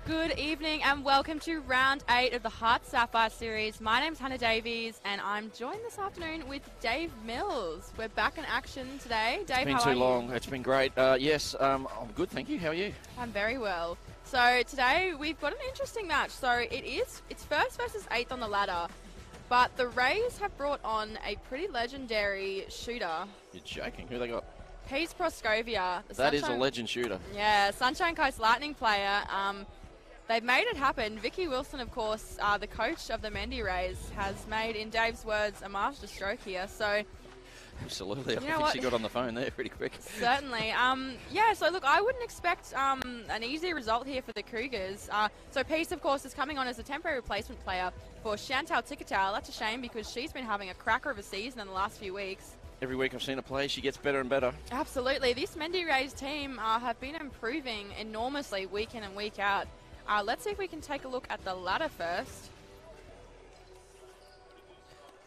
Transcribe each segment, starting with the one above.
Good evening and welcome to round 8 of the HART Sapphire series. My name's Hannah Davies and I'm joined this afternoon with Dave Mills. We're back in action today. Dave, It's been too long. It's been great. Yes, I'm good, thank you. How are you? I'm very well. So today we've got an interesting match. So it's first versus 8th on the ladder, but the Rays have brought on a pretty legendary shooter. You're joking. Who they got? He's Proscovia. That is a legend shooter. Yeah, Sunshine Coast Lightning player. They've made it happen. Vicky Wilson, of course, the coach of the Mendi Rays, has made, in Dave's words, a master stroke here. So, absolutely. I think she got on the phone there pretty quick. Certainly. Yeah, so look, I wouldn't expect an easy result here for the Cougars. So Peace, of course, is coming on as a temporary replacement player for Chantal Tikkatal. That's a shame because she's been having a cracker of a season in the last few weeks. Every week I've seen her play, she gets better and better. Absolutely. This Mendi Rays team have been improving enormously week in and week out. Let's see if we can take a look at the ladder first.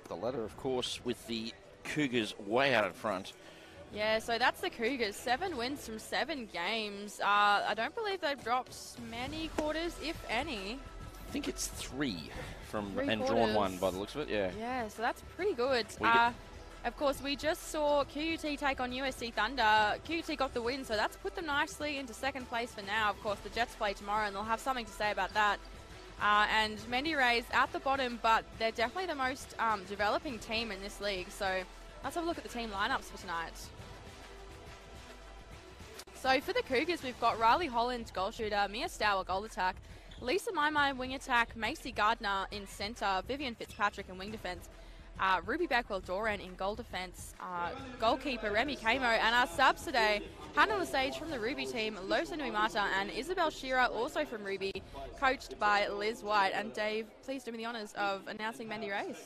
The ladder, of course, with the Cougars way out in front. Yeah, so that's the Cougars. 7 wins from 7 games. I don't believe they've dropped many quarters, if any. I think it's 3 from and quarters. drawn 1 by the looks of it, yeah. Yeah, so that's pretty good. Of course, we just saw QUT take on USC Thunder. QUT got the win, so that's put them nicely into second place for now. Of course, the Jets play tomorrow, and they'll have something to say about that. And Mendi Rays at the bottom, but they're definitely the most developing team in this league. So let's have a look at the team lineups for tonight. So for the Cougars, we've got Riley Holland, goal shooter, Mia Stour, goal attack, Lisa Maimai, wing attack, Macy Gardner in centre, Vivian Fitzpatrick in wing defence, Ruby Backwell-Doran in goal defence, goalkeeper Remy Kamo, and our subs today, Hannah Lesage from the Ruby team, Losa Nuimata and Isabel Shearer, also from Ruby, coached by Liz White. And Dave, please do me the honours of announcing Mendi Rays.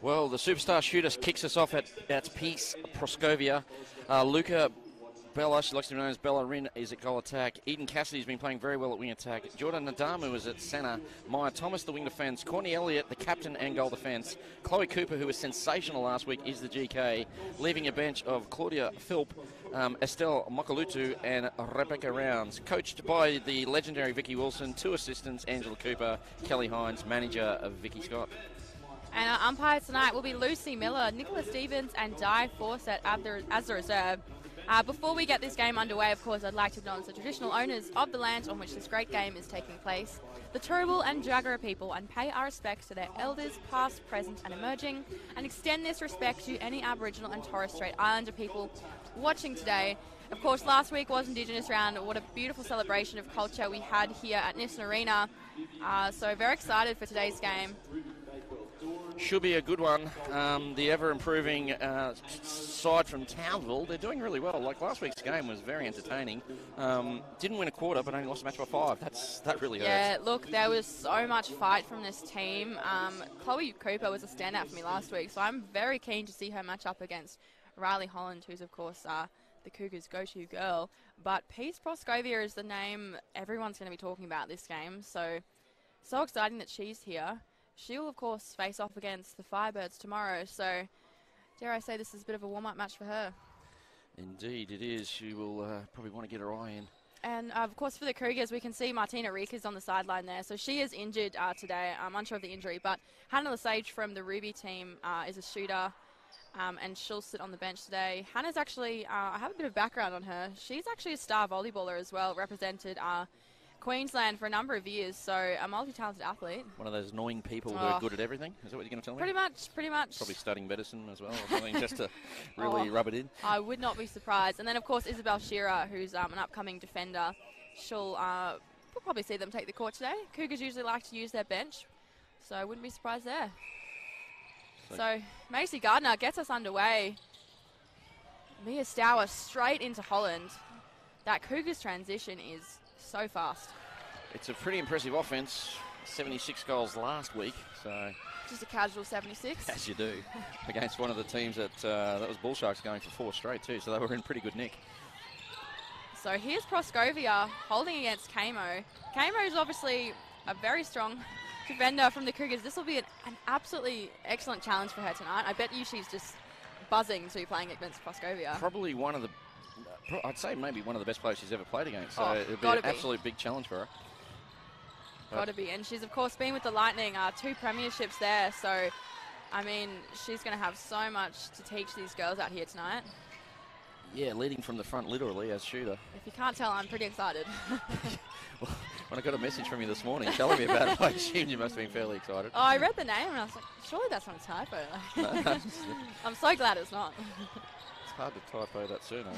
Well, the superstar shooter kicks us off at Peace Proscovia. Luca Bella, she likes to be known as Bella Rin, is at goal attack. Eden Cassidy's been playing very well at wing attack. Jordan Nadamu is at centre. Maya Thomas, the wing defence. Courtney Elliott, the captain and goal defence. Chloe Cooper, who was sensational last week, is the GK. Leaving a bench of Claudia Philp, Estelle Mokalutu and Rebecca Rounds. Coached by the legendary Vicky Wilson, 2 assistants, Angela Cooper, Kelly Hines, manager of Vicky Scott. And our umpires tonight will be Lucy Miller, Nicola Stevens and Di Fawcett as the reserve. Before we get this game underway, of course, I'd like to acknowledge the traditional owners of the land on which this great game is taking place, the Turrbal and Jagera people, and pay our respects to their elders, past, present and emerging, and extend this respect to any Aboriginal and Torres Strait Islander people watching today. Of course, last week was Indigenous Round. What a beautiful celebration of culture we had here at Nissan Arena. So very excited for today's game. Should be a good one. The ever-improving side from Townsville, they're doing really well. Like last week's game was very entertaining. Didn't win a quarter, but only lost a match by 5. That really hurts. Yeah, look, there was so much fight from this team. Chloe Cooper was a standout for me last week, so I'm very keen to see her match up against Riley Holland, who's, of course, the Cougars' go-to girl. But Peace Proscovia is the name everyone's going to be talking about this game, so exciting that she's here. She will, of course, face off against the Firebirds tomorrow, so dare I say this is a bit of a warm-up match for her. Indeed, it is. She will probably want to get her eye in. And, of course, for the Cougars, we can see Martina Riekers on the sideline there. So she is injured today. I'm unsure of the injury, but Hannah Lesage from the Ruby team is a shooter, and she'll sit on the bench today. Hannah's actually, I have a bit of background on her. She's actually a star volleyballer as well, represented Queensland for a number of years, so a multi-talented athlete. One of those annoying people who are good at everything? Is that what you're going to tell me? Pretty much. Probably studying medicine as well or something just to really rub it in. I would not be surprised. And then, of course, Isabel Shearer, who's an upcoming defender. We'll probably see them take the court today. Cougars usually like to use their bench, so I wouldn't be surprised there. So Macy Gardner gets us underway. Mia Stour straight into Holland. That Cougars transition is so fast. It's a pretty impressive offense. 76 goals last week, so just a casual 76. As you do, against one of the teams that was Bull Sharks going for 4 straight too, so they were in pretty good nick. So here's Proscovia holding against Kamo. Kamo is obviously a very strong defender from the Cougars. This will be an absolutely excellent challenge for her tonight. I bet you she's just buzzing to be playing against Proscovia. Probably one of the I'd say maybe one of the best players she's ever played against. So it'll be an absolute big challenge for her. Got to be. And she's, of course, been with the Lightning, 2 premierships there. So, I mean, she's going to have so much to teach these girls out here tonight. Yeah, leading from the front literally as shooter. If you can't tell, I'm pretty excited. Well, when I got a message from you this morning telling me about it, I assumed you must have been fairly excited. Oh, I read the name and I was like, surely that's not a typo. I'm so glad it's not. It's hard to typo that surname.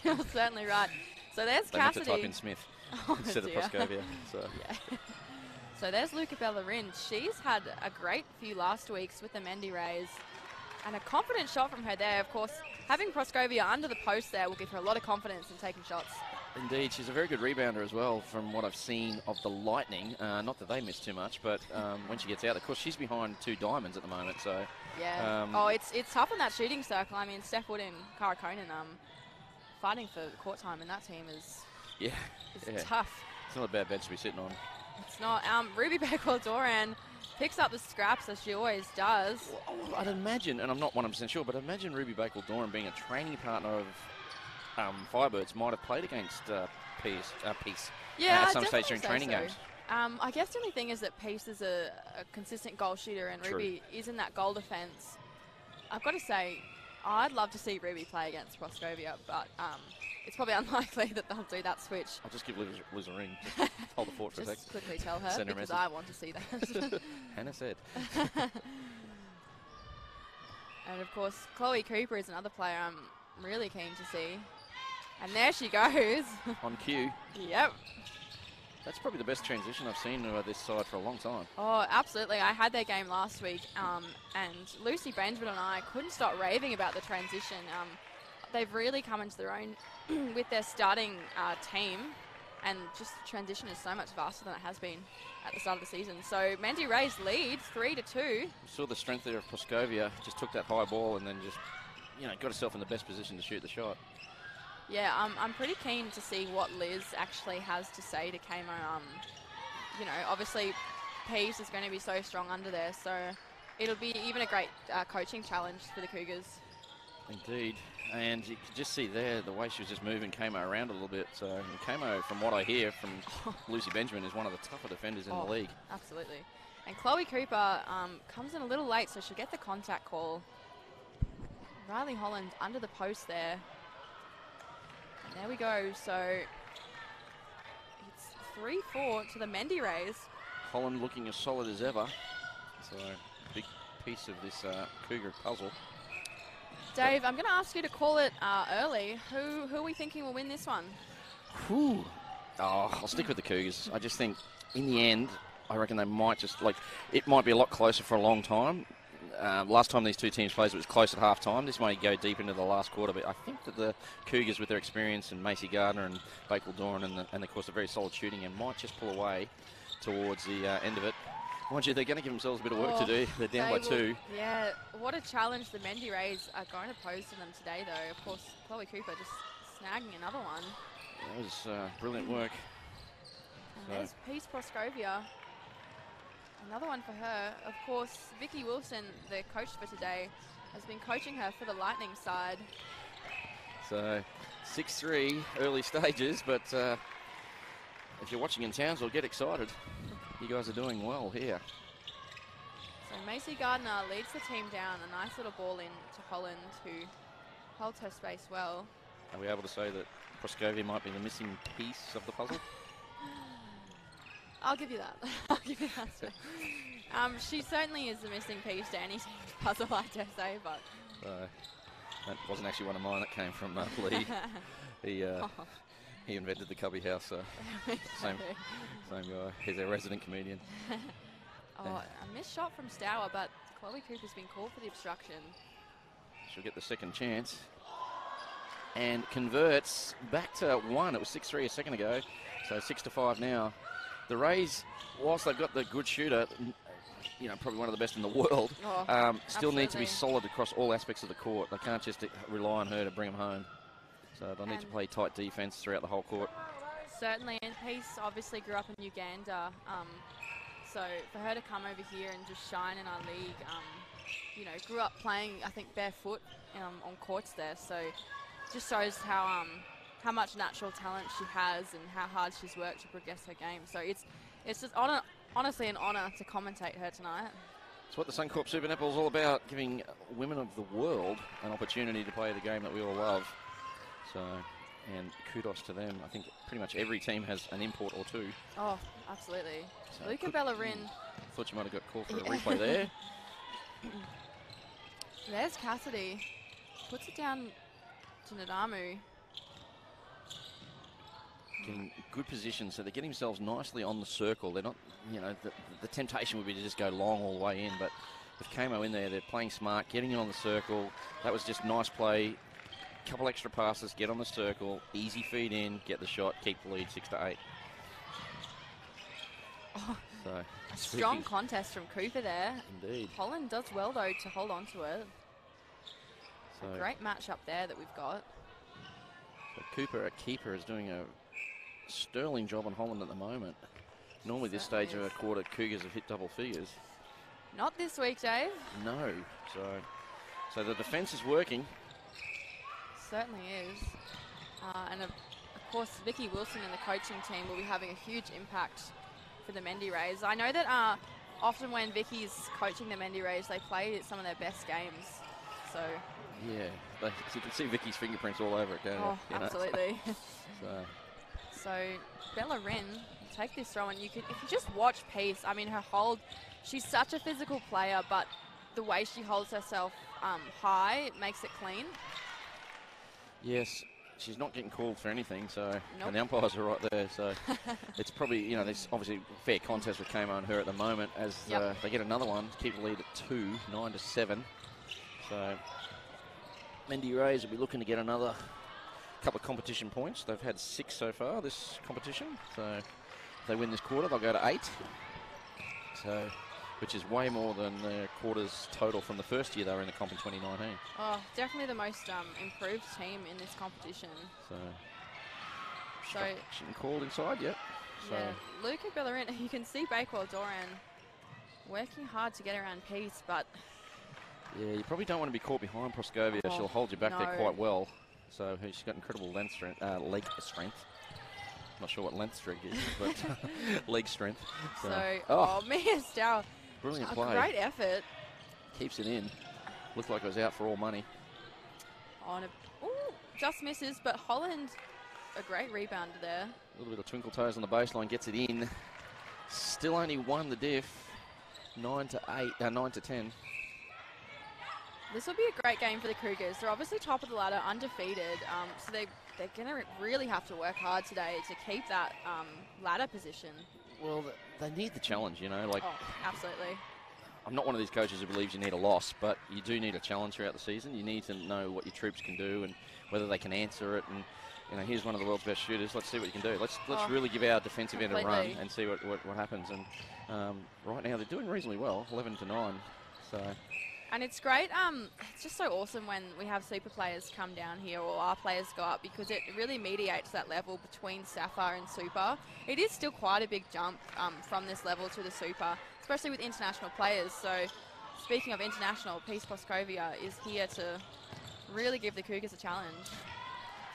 You're certainly right. So there's they Cassidy. They meant to type in Smith instead of Proscovia. So. Yeah. So there's Luca Bellerin. She's had a great few last weeks with the Mendi Rays. And a confident shot from her there. Of course, having Proscovia under the post there will give her a lot of confidence in taking shots. Indeed, she's a very good rebounder as well from what I've seen of the Lightning. Not that they miss too much, but when she gets out, of course, she's behind 2 diamonds at the moment. So yeah. It's tough in that shooting circle. I mean, Steph Wood and Cara Conan fighting for court time in that team is tough. It's not a bad bench to be sitting on. It's not. Ruby Beckwell-Doran picks up the scraps as she always does. Well, I'd imagine, and I'm not 100% sure, but I'd imagine Ruby Bakewell-Doran being a training partner of Firebirds might have played against Peace at some stage during training games. I guess the only thing is that Peace is a consistent goal shooter and True. Ruby is in that goal defence. I've got to say, I'd love to see Ruby play against Proscovia, but it's probably unlikely that they'll do that switch. I'll just give Liz a ring. Just hold the fort for a sec. Just quickly tell her, Send her because message. I want to see that. Hannah said. And of course, Chloe Cooper is another player I'm really keen to see. And there she goes. On cue. Yep. That's probably the best transition I've seen this side for a long time. Oh, absolutely. I had their game last week, and Lucy Benjamin and I couldn't stop raving about the transition. They've really come into their own with their starting team, and just the transition is so much faster than it has been at the start of the season. So Mendi Rays leads 3-2. You saw the strength there of Proscovia. Just took that high ball and then just, got herself in the best position to shoot the shot. Yeah, I'm pretty keen to see what Liz actually has to say to Kamo. Obviously Peace is going to be so strong under there, so it'll be even a great coaching challenge for the Cougars. Indeed, and you could just see there the way she was just moving Kamo around a little bit. So Kamo, from what I hear from Lucy Benjamin, is one of the tougher defenders in the league. Absolutely. And Chloe Cooper comes in a little late, so she'll get the contact call. Riley Holland under the post there. And there we go. So it's 3-4 to the Mendi Rays. Holland looking as solid as ever. So big piece of this Cougar puzzle. Dave, I'm going to ask you to call it early. Who are we thinking will win this one? Whew. Oh, I'll stick with the Cougars. I just think in the end, I reckon they might just, it might be a lot closer for a long time. Last time these two teams played, it was close at half time. This may go deep into the last quarter, but I think that the Cougars, with their experience, and Macy Gardner and Bakewell-Doran and of course a very solid shooting end, might just pull away towards the end of it. Mind you, they're going to give themselves a bit of work to do. They're down by 2. Yeah, what a challenge the Mendi Rays are going to pose to them today, though. Of course, Chloe Cooper just snagging another one. That was brilliant work. And there's Peace Proscovia. Another one for her. Of course, Vicky Wilson, the coach for today, has been coaching her for the Lightning side. So 6-3, early stages, but if you're watching in Townsville, get excited. You guys are doing well here. So Macy Gardner leads the team down. A nice little ball in to Holland, who holds her space well. Are we able to say that Proscovia might be the missing piece of the puzzle? I'll give you that. I'll give you that. She certainly is the missing piece to any team's puzzle, I dare say, but... that wasn't actually one of mine. That came from Lee. He invented the Cubby House, so same guy. He's our resident comedian. A missed shot from Stour, but Chloe Cooper's been called for the obstruction. She'll get the second chance. And converts back to 1. It was 6-3 a second ago, so 6-5 now. The Rays, whilst they've got the good shooter, probably one of the best in the world, still need to be solid across all aspects of the court. They can't just rely on her to bring them home. So they'll need to play tight defence throughout the whole court. Certainly, and Peace obviously grew up in Uganda. So for her to come over here and just shine in our league, grew up playing, I think, barefoot on courts there. So just shows how much natural talent she has and how hard she's worked to progress her game. So It's just honestly an honour to commentate her tonight. It's what the Suncorp Super Netball is all about, giving women of the world an opportunity to play the game that we all love. So, and kudos to them. I think pretty much every team has an import or two. Oh, absolutely. So Luca Bellerin. Thought you might have got called for a replay there. There's Cassidy. Puts it down to Nadamu. Getting good position, so they're getting themselves nicely on the circle. They're not, you know, the temptation would be to just go long all the way in, but with Kamo in there, they're playing smart, getting in on the circle. That was just nice play. Couple extra passes, get on the circle, easy feed in, get the shot, keep the lead 6-8. Oh, so a strong contest from Cooper there. Indeed. Holland does well though to hold on to it. So a great match up there that we've got. So Cooper, a keeper, is doing a sterling job on Holland at the moment. Normally this stage of a quarter, Cougars have hit double figures. Not this week, Dave. No. So the defence is working. Certainly is. And of course, Vicky Wilson and the coaching team will be having a huge impact for the Mendi Rays. I know that often when Vicky's coaching the Mendi Rays, they play some of their best games. So yeah, you can see Vicky's fingerprints all over it, can't you? Oh, absolutely. So Bella Wren, take this throw, and if you just watch Peace, I mean, her hold, she's such a physical player, but the way she holds herself high makes it clean. Yes, she's not getting called for anything, so nope. And the umpires are right there, so it's probably, you know, there's obviously fair contest with Kamo and her at the moment as they get another one to keep the lead at 2, 9-7. So Mendi Rays will be looking to get another couple of competition points. They've had 6 so far this competition, so if they win this quarter, they'll go to 8. So, which is way more than the quarters total from the first year they were in the comp in 2019. Oh, definitely the most improved team in this competition. So called inside, yep. So yeah, Luca Bellerin, you can see Bakewell Doran working hard to get around Peace, but yeah, you probably don't want to be caught behind Proskovia. She'll hold you back there quite well. So she's got incredible leg strength. Not sure what length strength is, but leg strength. So, Mia Stow. Brilliant play. Great effort. Keeps it in. Looked like it was out for all money. Just misses, but Holland, a great rebounder there. A little bit of twinkle toes on the baseline, gets it in. Still only won the diff. 9-10. This will be a great game for the Cougars. They're obviously top of the ladder, undefeated, so they're going to really have to work hard today to keep that ladder position. Well, they need the challenge, you know. Absolutely. I'm not one of these coaches who believes you need a loss, but you do need a challenge throughout the season. You need to know what your troops can do and whether they can answer it. And you know, here's one of the world's best shooters. Let's see what you can do. Let's really give our defensive end a run and see what happens. And right now they're doing reasonably well, 11-9. So. And it's great. It's just so awesome when we have super players come down here or our players go up, because it really mediates that level between Sapphire and Super. It is still quite a big jump from this level to the Super, especially with international players. So speaking of international, Peace Proskovia is here to really give the Cougars a challenge.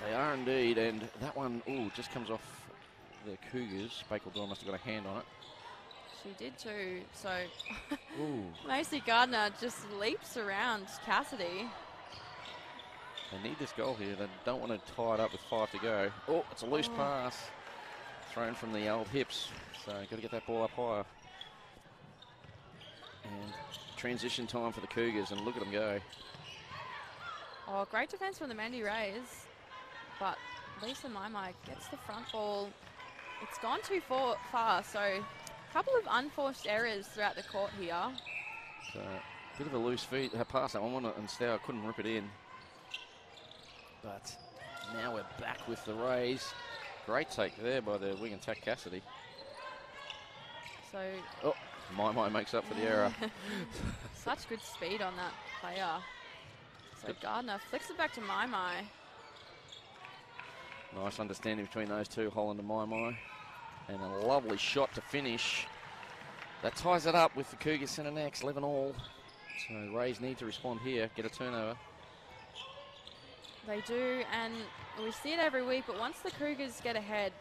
They are indeed, and that one just comes off the Cougars. Bakewell must have got a hand on it. She did too, so Macy Gardner just leaps around Cassidy. They need this goal here. They don't want to tie it up with 5 to go. Oh, it's a loose pass. Thrown from the old hips, so got to get that ball up higher. And transition time for the Cougars, and look at them go. Oh, great defense from the Mendi Rays, but Lisa Maimai gets the front ball. It's gone too far, so a couple of unforced errors throughout the court here. So, bit of a loose feed. Her pass that one, and Stour couldn't rip it in. But now we're back with the Rays. Great take there by the wing attack Cassidy. So, Maimai makes up for the error. Such good speed on that player. So Gardner flicks it back to Maimai. Nice understanding between those two, Holland and Maimai. And a lovely shot to finish. That ties it up with the Cougars centre next, 11-all. So Rays need to respond here, get a turnover. They do, and we see it every week, but once the Cougars get ahead,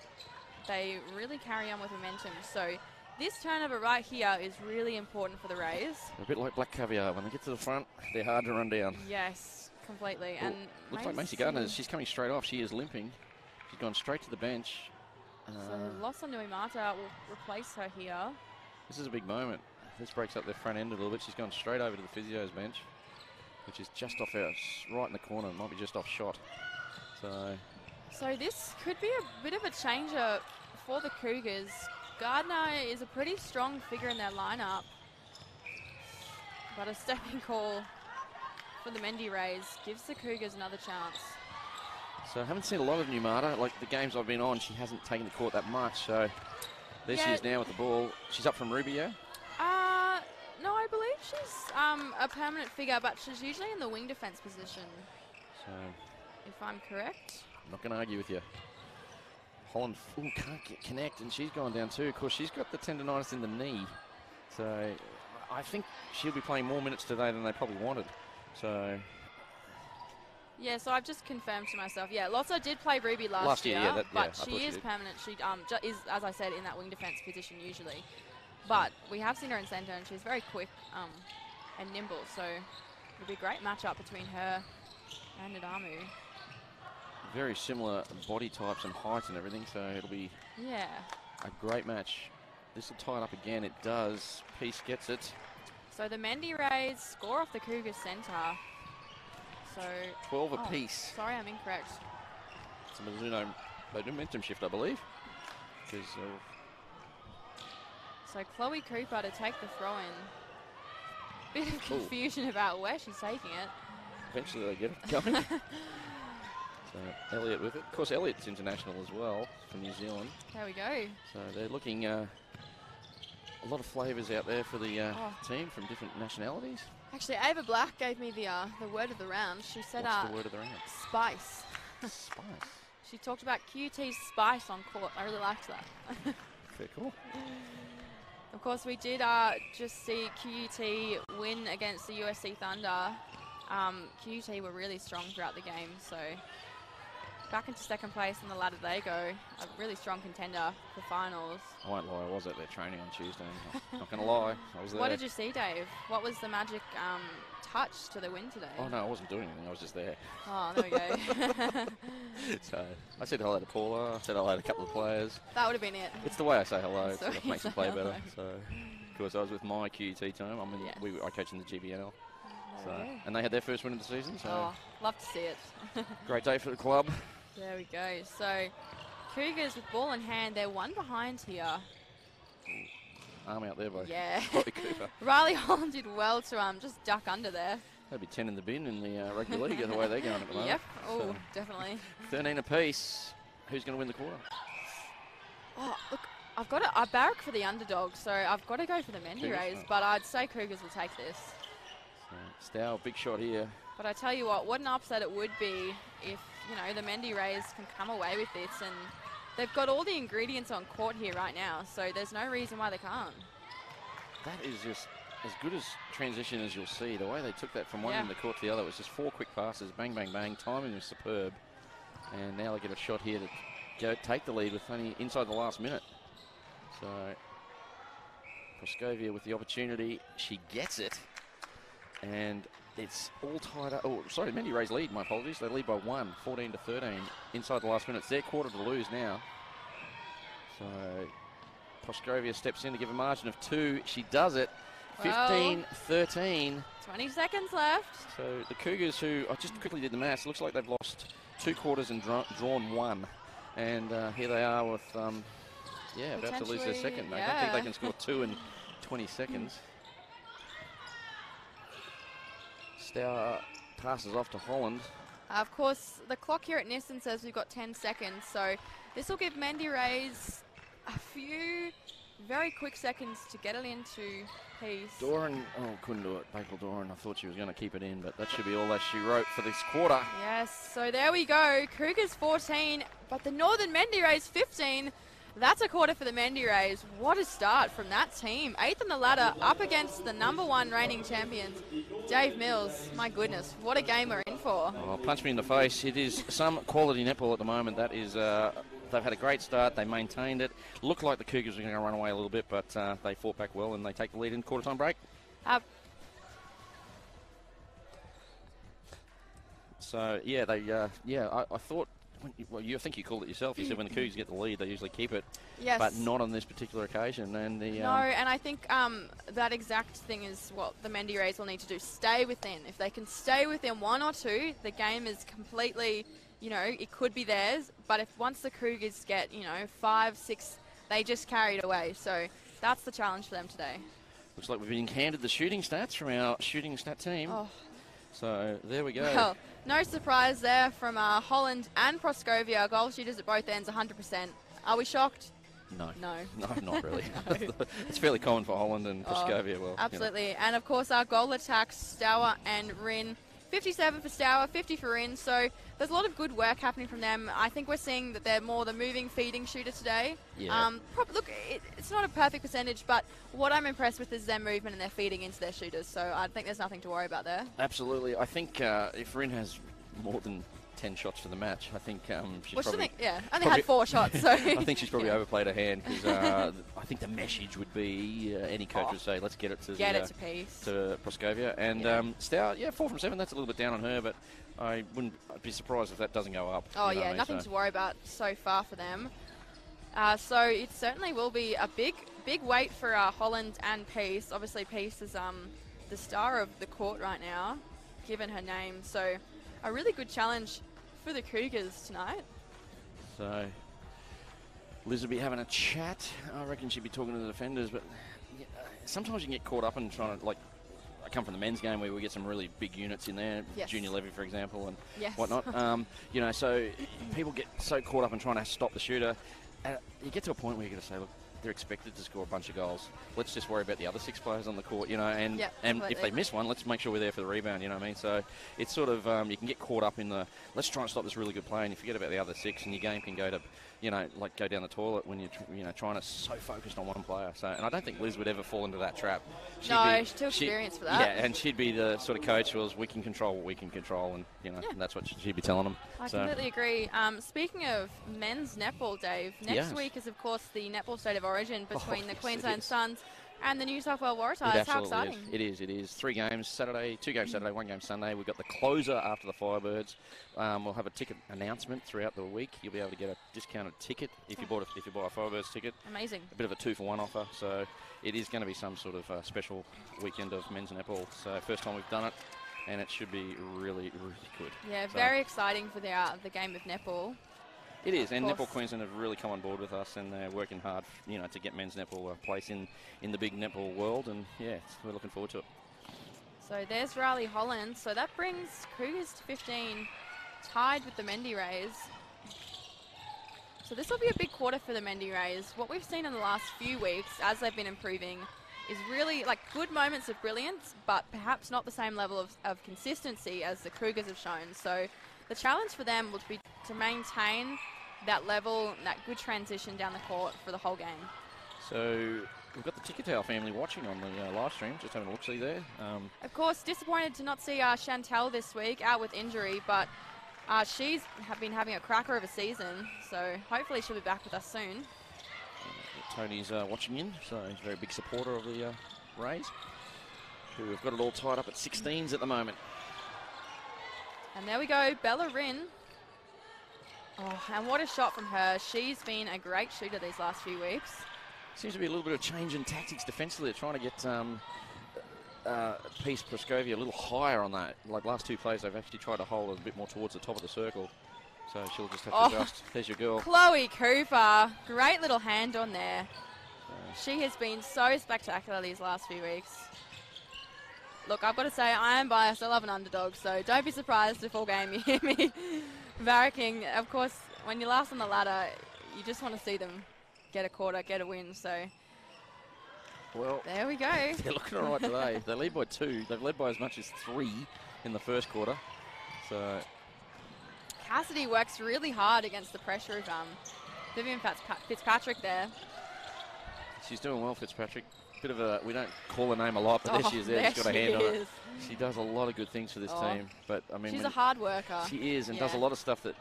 they really carry on with momentum. So This turnover right here is really important for the Rays. They're a bit like black caviar. When they get to the front, they're hard to run down. Yes, completely. Ooh, And looks like Macy Gardner, she's coming straight off. She is limping. She's gone straight to the bench. So Losa Nuimata will replace her here. This is a big moment. This breaks up their front end a little bit. She's gone straight over to the physio's bench, which is just off our, right in the corner. Might be just off shot. So this could be a bit of a changer for the Cougars. Gardner is a pretty strong figure in their lineup, but a stepping call for the Mendi Rays gives the Cougars another chance. So I haven't seen a lot of Numata. Like the games I've been on, she hasn't taken the court that much. So there she is now with the ball. She's up from Ruby, yeah? No, I believe she's a permanent figure, but she's usually in the wing defence position. So if I'm correct. I'm not going to argue with you. Holland can't connect, and she's gone down too. Of course, she's got the tendonitis in the knee. So I think she'll be playing more minutes today than they probably wanted. So yeah, so I've just confirmed to myself. Yeah, Losa did play Ruby last year, yeah, but she is permanent. She is, as I said, in that wing defence position usually. But we have seen her in centre, and she's very quick and nimble. So it'll be a great matchup between her and Nadamu. Very similar body types and height and everything, so it'll be a great match. This will tie it up again. It does. Peace gets it. So the Mendi Rays score off the Cougars centre. So 12 apiece. Sorry, I'm incorrect. It's a Mizuno momentum shift, I believe. Because so Chloe Cooper to take the throw-in. Bit of confusion about where she's taking it. Eventually they get it going. So Elliott with it. Of course, Elliott's international as well from New Zealand. There we go. So they're looking a lot of flavours out there for the team from different nationalities. Actually, Ava Black gave me the word of the round. She said, what's the word of the round? Spice. Spice. She talked about QT's spice on court. I really liked that. Very cool. Of course, we did just see QT win against the USC Thunder. QT were really strong throughout the game, so back into second place on the ladder they go. A really strong contender for finals. I won't lie, I was at their training on Tuesday. Not going to lie, I was there. What did you see, Dave? What was the magic touch to the win today? Oh, no, I wasn't doing anything. I was just there. Oh, there we go. So I said hello to Paula. I said hello to a couple of players. That would have been it. It's the way I say hello. It makes them play better. So, of course, I was with my QT team. I coach in the GBNL. So, and they had their first win of the season. So love to see it. Great day for the club. There we go. So Cougars with ball in hand, they're one behind here. Arm out there by Chloe Cooper. Riley Holland did well to just duck under there. That'd be 10 in the bin in the rugby league, the way they're going at the moment. Yep. Oh, definitely. 13 apiece. Who's going to win the quarter? Oh, look, I barrack for the underdog, so I've got to go for the Mendi Rays, but I'd say Cougars will take this. Stow, big shot here. But I tell you what an upset it would be if, the Mendi Rays can come away with this, and they've got all the ingredients on court here right now, so there's no reason why they can't. That is just as good as transition as you'll see. The way they took that from one end of the court to the other was just 4 quick passes, bang, bang, bang. Timing was superb. And now they get a shot here to take the lead with only inside the last minute. So Proskovia with the opportunity. She gets it. And it's all tied up. Oh, sorry, Mendi Rays lead. My apologies. They lead by 1, 14-13 inside the last minute. It's their quarter to lose now. So Proskovia steps in to give a margin of 2. She does it. 15-13. 20 seconds left. So the Cougars, who I just quickly did the maths, looks like they've lost 2 quarters and drawn 1. And here they are with, about to lose their second. I don't think they can score 2 in 20 seconds. Stour passes off to Holland. Of course, the clock here at Nissan says we've got 10 seconds, so this will give Mendi Rays a few very quick seconds to get it into Peace. Doran, couldn't do it. Bakel Doran, I thought she was going to keep it in, but that should be all that she wrote for this quarter. Yes, so there we go. Cougars 14, but the Northern Mendi Rays 15. That's a quarter for the Mendi Rays. What a start from that team. 8th on the ladder, up against the #1 reigning champions, Dave Mills. My goodness, what a game we're in for. Oh, punch me in the face. It is some quality netball at the moment. That is they've had a great start. They maintained it. Looked like the Cougars were going to run away a little bit, but they fought back well, and they take the lead in quarter-time break. So, yeah, I thought, well, I think you called it yourself. You said when the Cougars get the lead, they usually keep it. Yes. But not on this particular occasion. And the, no, and I think that exact thing is what the Mendi Rays will need to do. Stay within. If they can stay within 1 or 2, the game is completely, it could be theirs. But if once the Cougars get, 5, 6, they just carry it away. So that's the challenge for them today. Looks like we've been handed the shooting stats from our shooting stat team. Oh. So there we go. Well, no surprise there from Holland and Proscovia. Goal shooters at both ends, 100%. Are we shocked? No. No. No, not really. No. It's fairly common for Holland and Proscovia. Well, absolutely. And, of course, our goal attacks, Stour and Rin. 57 for Stour, 50 for Rin. So there's a lot of good work happening from them. I think we're seeing that they're more the moving, feeding shooter today. Yeah. Look, it's not a perfect percentage, but what I'm impressed with is their movement and their feeding into their shooters. So I think there's nothing to worry about there. Absolutely. I think if Rin has more than 10 shots for the match, I think she's probably... only had 4 shots. So I think she's probably overplayed her hand, because I think the message would be, any coach would say, let's get it to Peace. To Proscovia. And Stour, 4 from 7, that's a little bit down on her, but I'd be surprised if that doesn't go up. Oh, yeah, nothing to worry about so far for them. So it certainly will be a big wait for Holland and Peace. Obviously, Peace is the star of the court right now, given her name. So a really good challenge for the Cougars tonight. So Liz will be having a chat. I reckon she'd be talking to the defenders, but sometimes you can get caught up in trying to, like, I come from the men's game where we get some really big units in there, Junior Levy, for example, and whatnot. So people get so caught up in trying to stop the shooter. You get to a point where you're going to say, look, they're expected to score a bunch of goals. Let's just worry about the other 6 players on the court, and if they miss one, let's make sure we're there for the rebound, you know what I mean? So it's sort of, you can get caught up in the, let's try and stop this really good play, and you forget about the other 6, and your game can go to, go down the toilet when you're, trying to so focused on one player. So, and I don't think Liz would ever fall into that trap. She's too experienced for that. Yeah, and she'd be the sort of coach who was, we can control what we can control, and, and that's what she'd be telling them. I completely agree. Speaking of men's netball, Dave, next week is, of course, the Netball State of Origin between the Queensland Suns and the New South Wales Waratahs. How exciting. It is. 3 games Saturday, 2 games Saturday, 1 game Sunday. We've got the closer after the Firebirds. We'll have a ticket announcement throughout the week. You'll be able to get a discounted ticket if you buy a Firebirds ticket. Amazing. A bit of a 2-for-1 offer. So it is going to be some sort of special weekend of men's netball. So first time we've done it, and it should be really, really good. Yeah, very exciting for the game of netball. It is, and Netball Queensland have really come on board with us, and they're working hard, to get men's netball a place in the big netball world, and we're looking forward to it. So there's Riley Holland. So that brings Cougars to 15, tied with the Mendi Rays. So this will be a big quarter for the Mendi Rays. What we've seen in the last few weeks, as they've been improving, is really like good moments of brilliance, but perhaps not the same level of consistency as the Cougars have shown. So the challenge for them will be to maintain that level, that good transition down the court for the whole game. So we've got the Ticketale family watching on the live stream, just having a look-see there. Of course, disappointed to not see Chantel this week, out with injury, but she's been having a cracker of a season, so hopefully she'll be back with us soon. Tony's watching in, so he's a very big supporter of the Rays, who have got it all tied up at 16s at the moment. And there we go, Bella Rin. Oh, and what a shot from her. She's been a great shooter these last few weeks. Seems to be a little bit of change in tactics defensively. They're trying to get Peace Proscovia a little higher on that. Like last 2 plays, they've actually tried to hold it a bit more towards the top of the circle. So she'll just have to adjust. There's your girl. Chloe Cooper. Great little hand on there. She has been so spectacular these last few weeks. Look, I've got to say, I am biased. I love an underdog, so don't be surprised if all game you hear me barracking. Of course, when you're last on the ladder, you just want to see them get a quarter, get a win. So, well, there we go. They're looking all right today. They lead by 2. They've led by as much as 3 in the first quarter. So Cassidy works really hard against the pressure of Vivian Fitzpatrick there. She's doing well, Fitzpatrick. Bit of a, we don't call her name a lot, but there she is there. She's got a hand on it. She does a lot of good things for this team. But I mean, she's a hard worker. She is, and does a lot of stuff that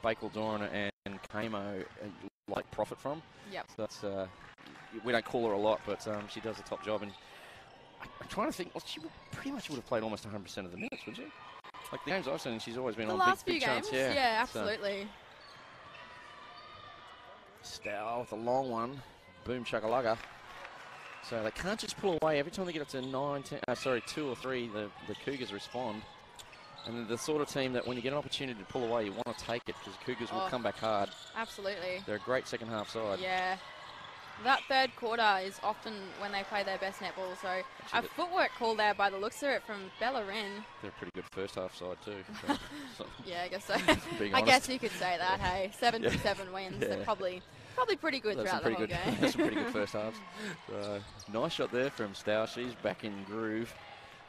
Bakewell Doran and and Kamo like profit from. Yep. So that's we don't call her a lot, but she does a top job. And I'm trying to think. Well, she pretty much would have played almost 100% of the minutes, wouldn't she? Like the games I've seen, she's always been The on last big few games. chance. Yeah, absolutely. Stow with a long one. Boom shakalaka. So they can't just pull away. Every time they get up to 2 or 3, the Cougars respond. And they're the sort of team that when you get an opportunity to pull away, you want to take it because the Cougars will come back hard. Absolutely. They're a great second half side. Yeah. That third quarter is often when they play their best netball. So a footwork call there by the looks of it from Bella Rin. They're a pretty good first half side too. So yeah, I guess so. Being I honest. guess you could say that, hey. 7-7 wins. Yeah. They're probably pretty good throughout the whole game. That's some pretty good first halves. So, nice shot there from Stow. She's back in groove.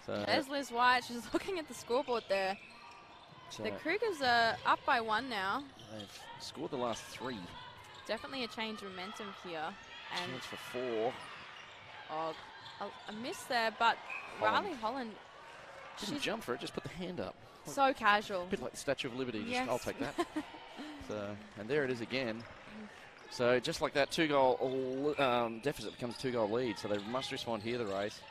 So, there's Liz White. She's looking at the scoreboard there. So the Cougars are up by 1 now. They've scored the last 3. Definitely a change of momentum here. And chance for 4. Oh, a miss there, but Riley Holland didn't jump for it, just put the hand up. So casual. A bit like the Statue of Liberty. Yes. I'll take that. So, and there it is again. So just like that, 2-goal deficit becomes 2-goal lead. So they must respond here, the Rays.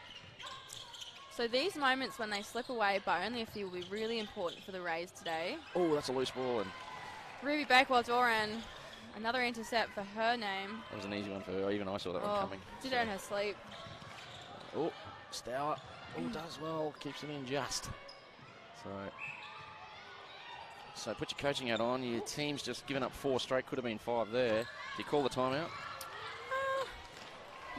So these moments when they slip away by only a few will be really important for the Rays today. Oh, that's a loose ball. And Ruby Bakewell-Doran, another intercept for her name. That was an easy one for her. Even I saw that one coming. Did earn her sleep. Oh, Stour. Oh, does well. Keeps it in just. So put your coaching hat on. Your team's just given up 4 straight. Could have been 5 there. Do you call the timeout?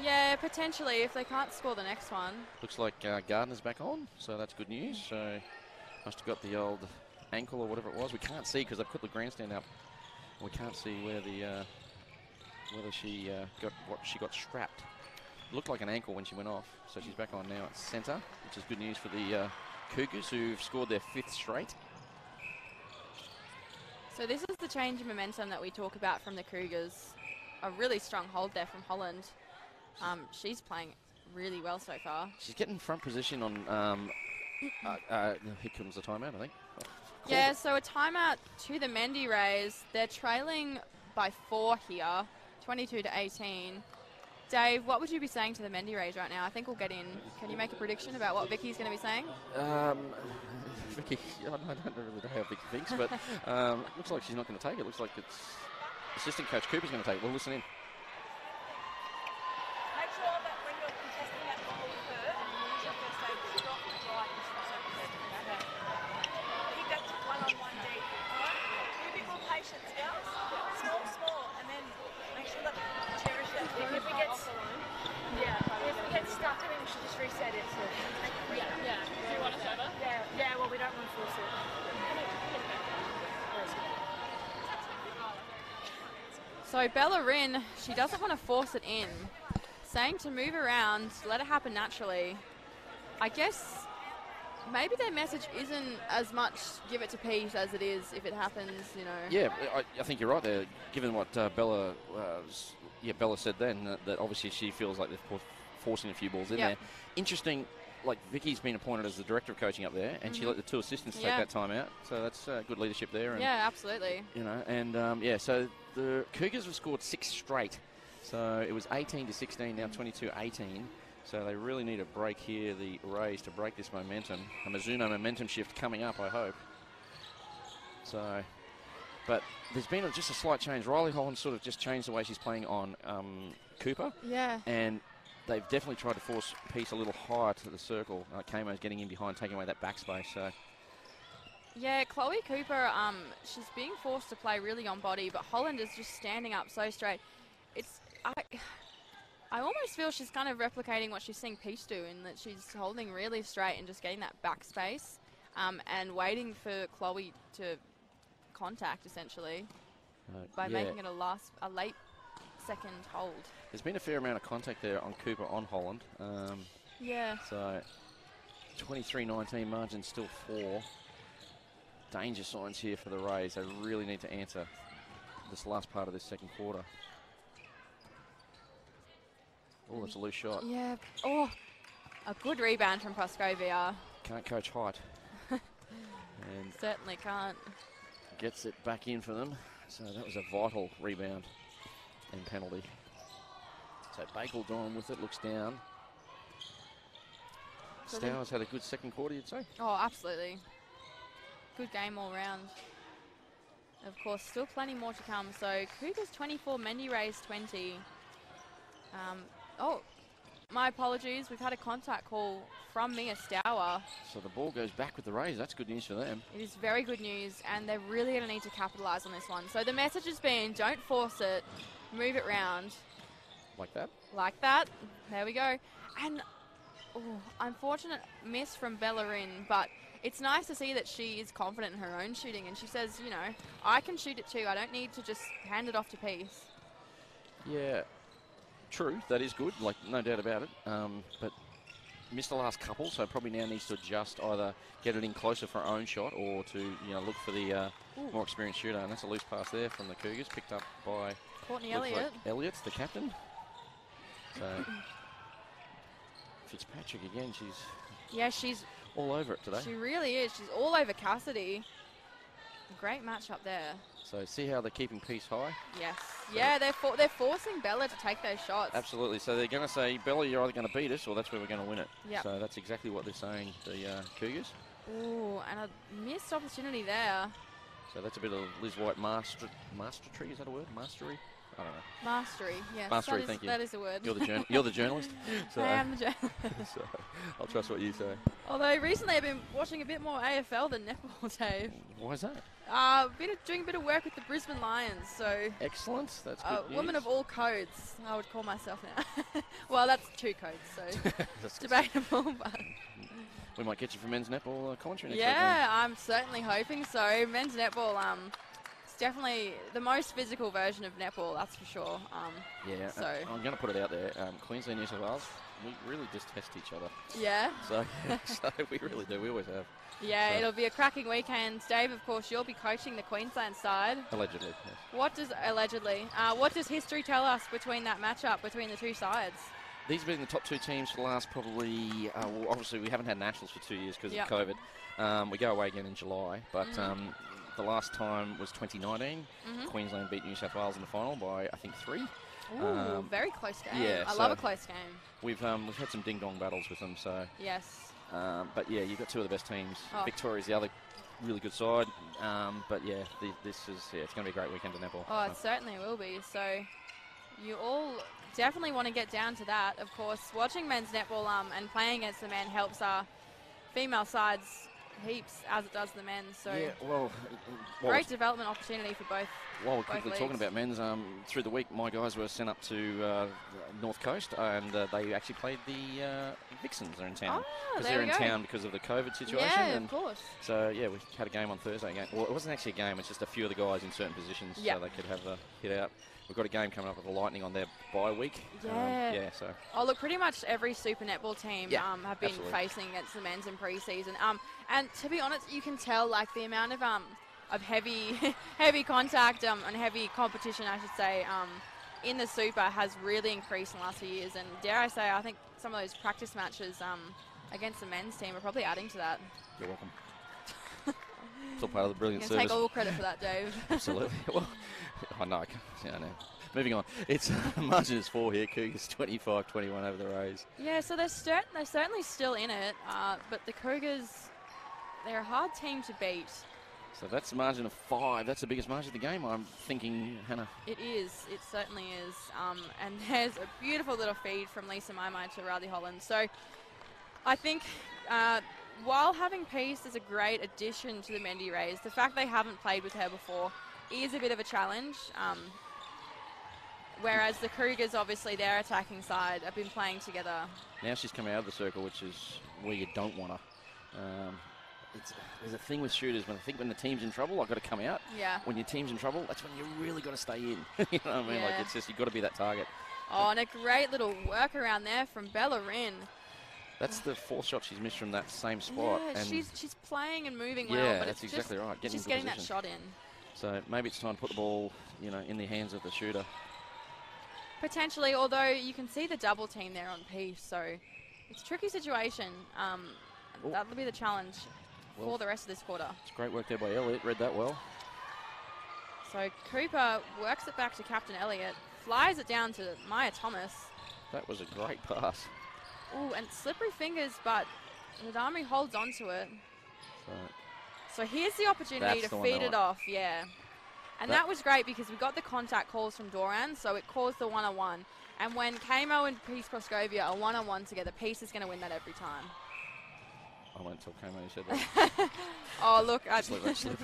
Yeah, potentially if they can't score the next one. Looks like Gardner's back on, so that's good news. So must have got the old ankle or whatever it was. We can't see because they've put the grandstand up. We can't see where the whether she got strapped. Looked like an ankle when she went off. So she's back on now at centre, which is good news for the Cougars, who've scored their 5th straight. So this is the change in momentum that we talk about from the Cougars. A really strong hold there from Holland. She's playing really well so far. She's getting front position on. Here comes the timeout, I think. Yeah, so a timeout to the Mendi Rays. They're trailing by 4 here, 22-18. Dave, what would you be saying to the Mendi Rays right now? I think we'll get in. Can you make a prediction about what Vicky's going to be saying? Vicky, I don't really know how Vicky thinks, but looks like she's not going to take it. Looks like it's assistant coach Cooper's going to take it. We'll listen in. Make sure that when you're contesting that ball with her, you use your first aid to stop the drive and stuff like that. I think that's one-on-one deep. Alright? Be a bit more patient, girls. Small, and then make sure that we cherish that. If we get stuck, I think we should just reset it. So. Yeah. Do you want us over? Yeah, well, we don't want to force it. So Bella Rin, she doesn't want to force it in. Saying to move around, let it happen naturally. I guess maybe their message isn't as much give it to Pete as it is if it happens, you know. Yeah, I think you're right there. Given what Bella said then, that obviously she feels like they're forcing a few balls in there. Interesting, like Vicky's been appointed as the director of coaching up there, and she let the 2 assistants take that time out. So that's good leadership there. And, yeah, absolutely. You know, and so the Cougars have scored 6 straight. So it was 18-16, now 22-18. So they really need a break here, the Rays, to break this momentum. A Mizuno momentum shift coming up, I hope. So, but there's been just a slight change. Riley Holland sort of just changed the way she's playing on Cooper. Yeah. And they've definitely tried to force Peace a little higher to the circle. Kamo's getting in behind, taking away that backspace. So. Yeah, Chloe Cooper, she's being forced to play really on body, but Holland is just standing up so straight. I almost feel she's kind of replicating what she's seeing Peace do, in that she's holding really straight and just getting that backspace and waiting for Chloe to contact, essentially, by making it a late second hold. There's been a fair amount of contact there on Cooper, on Holland. Yeah. So 23-19, margin still 4. Danger signs here for the Rays. They really need to answer this last part of this second quarter. Oh, that's a loose shot. Yeah. Oh, a good rebound from Proskovia. Can't coach height. And certainly can't. gets it back in for them. So that was a vital rebound and penalty. So Bagel Doran with it, looks down. So Stowers had a good second quarter, you'd say? Oh, absolutely. Good game all round. Of course, still plenty more to come. So Cougars 24, Mendi Rays 20. Oh, my apologies. We've had a contact call from Mia Stour. So the ball goes back with the Rays. That's good news for them. It is very good news, and they're really going to need to capitalise on this one. So the message has been, don't force it, move it round. Like that? Like that. There we go. And, unfortunate miss from Bellerin, but it's nice to see that she is confident in her own shooting, and she says, you know, I can shoot it too. I don't need to just hand it off to Peace. Yeah, true. That is good, like, no doubt about it. But missed the last couple, so probably now needs to adjust, either get it in closer for her own shot or to, you know, look for the more experienced shooter. And that's a loose pass there from the Cougars, picked up by Courtney Elliott. Like Elliott's the captain. So Fitzpatrick again, she's all over it today. She really is. She's all over Cassidy. Great matchup there. So see how they're keeping Peace high? Yes. Yeah, they're forcing Bella to take those shots. Absolutely. So they're going to say, Bella, you're either going to beat us or that's where we're going to win it. Yep. So that's exactly what they're saying, the Cougars. Ooh, and a missed opportunity there. So that's a bit of Liz White mastery. Is that a word? Mastery? I don't know. Mastery, yes. Mastery, thank you. That is a word. You're the journalist? So, I am the journalist. So I'll trust what you say. Although recently I've been watching a bit more AFL than netball, Dave. Why is that? Doing a bit of work with the Brisbane Lions, so... Excellent, that's good news. Woman of all codes, I would call myself now. Well, that's 2 codes, so That's debatable, but... We might get you for men's netball commentary next week. Yeah, I'm certainly hoping so. Men's netball, it's definitely the most physical version of netball, that's for sure. Yeah, so I'm going to put it out there. Queensland, New South Wales, we really just test each other. Yeah. So we really do. We always have. Yeah, so. It'll be a cracking weekend. Dave, of course, you'll be coaching the Queensland side. Allegedly, yes. What does history tell us between that matchup between the two sides? These have been the top 2 teams for the last probably, well, obviously we haven't had nationals for 2 years because of COVID. We go away again in July, but the last time was 2019. Queensland beat New South Wales in the final by, I think, 3. Ooh, very close game. Yeah, I love a close game. We've had some ding-dong battles with them, so... Yes. But yeah, you've got 2 of the best teams. Oh. Victoria's the other really good side. But yeah, it's going to be a great weekend in netball. Oh, it certainly will be. So you all definitely want to get down to that. Of course, watching men's netball and playing against the men helps our female sides heaps, as it does the men. So yeah, well, great development opportunity for both. While we're quickly leagues. talking about men's, through the week my guys were sent up to North Coast and they actually played the Vixens. Are in town because they're in town because of the COVID situation. Yeah, and of course. So yeah, we had a game on Thursday. Well, it wasn't actually a game; it's just a few of the guys in certain positions, so they could have the hit out. We've got a game coming up with the Lightning on their bye week. Yeah. So. Oh, look, pretty much every Super Netball team have been facing against the men's in pre-season. And to be honest, you can tell like the amount of heavy contact and heavy competition, I should say, in the Super has really increased in the last few years. And dare I say, I think some of those practice matches against the men's team are probably adding to that. You're welcome. It's all part of the brilliant you service. can take all credit for that, Dave. Absolutely. Well, I know. I know. Moving on. It's margin is 4 here. Cougars 25-21 over the Rays. Yeah, so they're certainly still in it, but the Cougars, they're a hard team to beat. So that's a margin of 5. That's the biggest margin of the game, I'm thinking, Hannah. It is. It certainly is. And there's a beautiful little feed from Lisa Maimai to Riley Holland. So I think while having Peace is a great addition to the Mendi Rays, the fact they haven't played with her before is a bit of a challenge. Whereas the Cougars, obviously, their attacking side have been playing together. Now she's coming out of the circle, which is where you don't want her. There's a thing with shooters when I think when the team's in trouble, I've got to come out. Yeah. When your team's in trouble, that's when you really got to stay in. You know what I mean? Yeah. Like it's just you've got to be that target. Oh, and a great little workaround there from Bellerin. That's the 4th shot she's missed from that same spot. Yeah, and she's playing and moving well. Yeah, but that's it's exactly right. Just getting that shot in. So maybe it's time to put the ball, in the hands of the shooter. Potentially, although you can see the double team there on Peace, so it's a tricky situation. That'll be the challenge for the rest of this quarter. It's great work there by Elliott. Read that well. So Cooper works it back to Captain Elliott, flies it down to Maya Thomas. That was a great pass. Ooh, and slippery fingers, but Nadami holds on to it. So here's the opportunity to feed it off, yeah. And that was great because we got the contact calls from Doran, so it caused the one-on-one. And when Kamo and Peace Proskovia are one-on-one together, Peace is going to win that every time. I won't tell Kamo you said that. Oh, look. Just let that slip.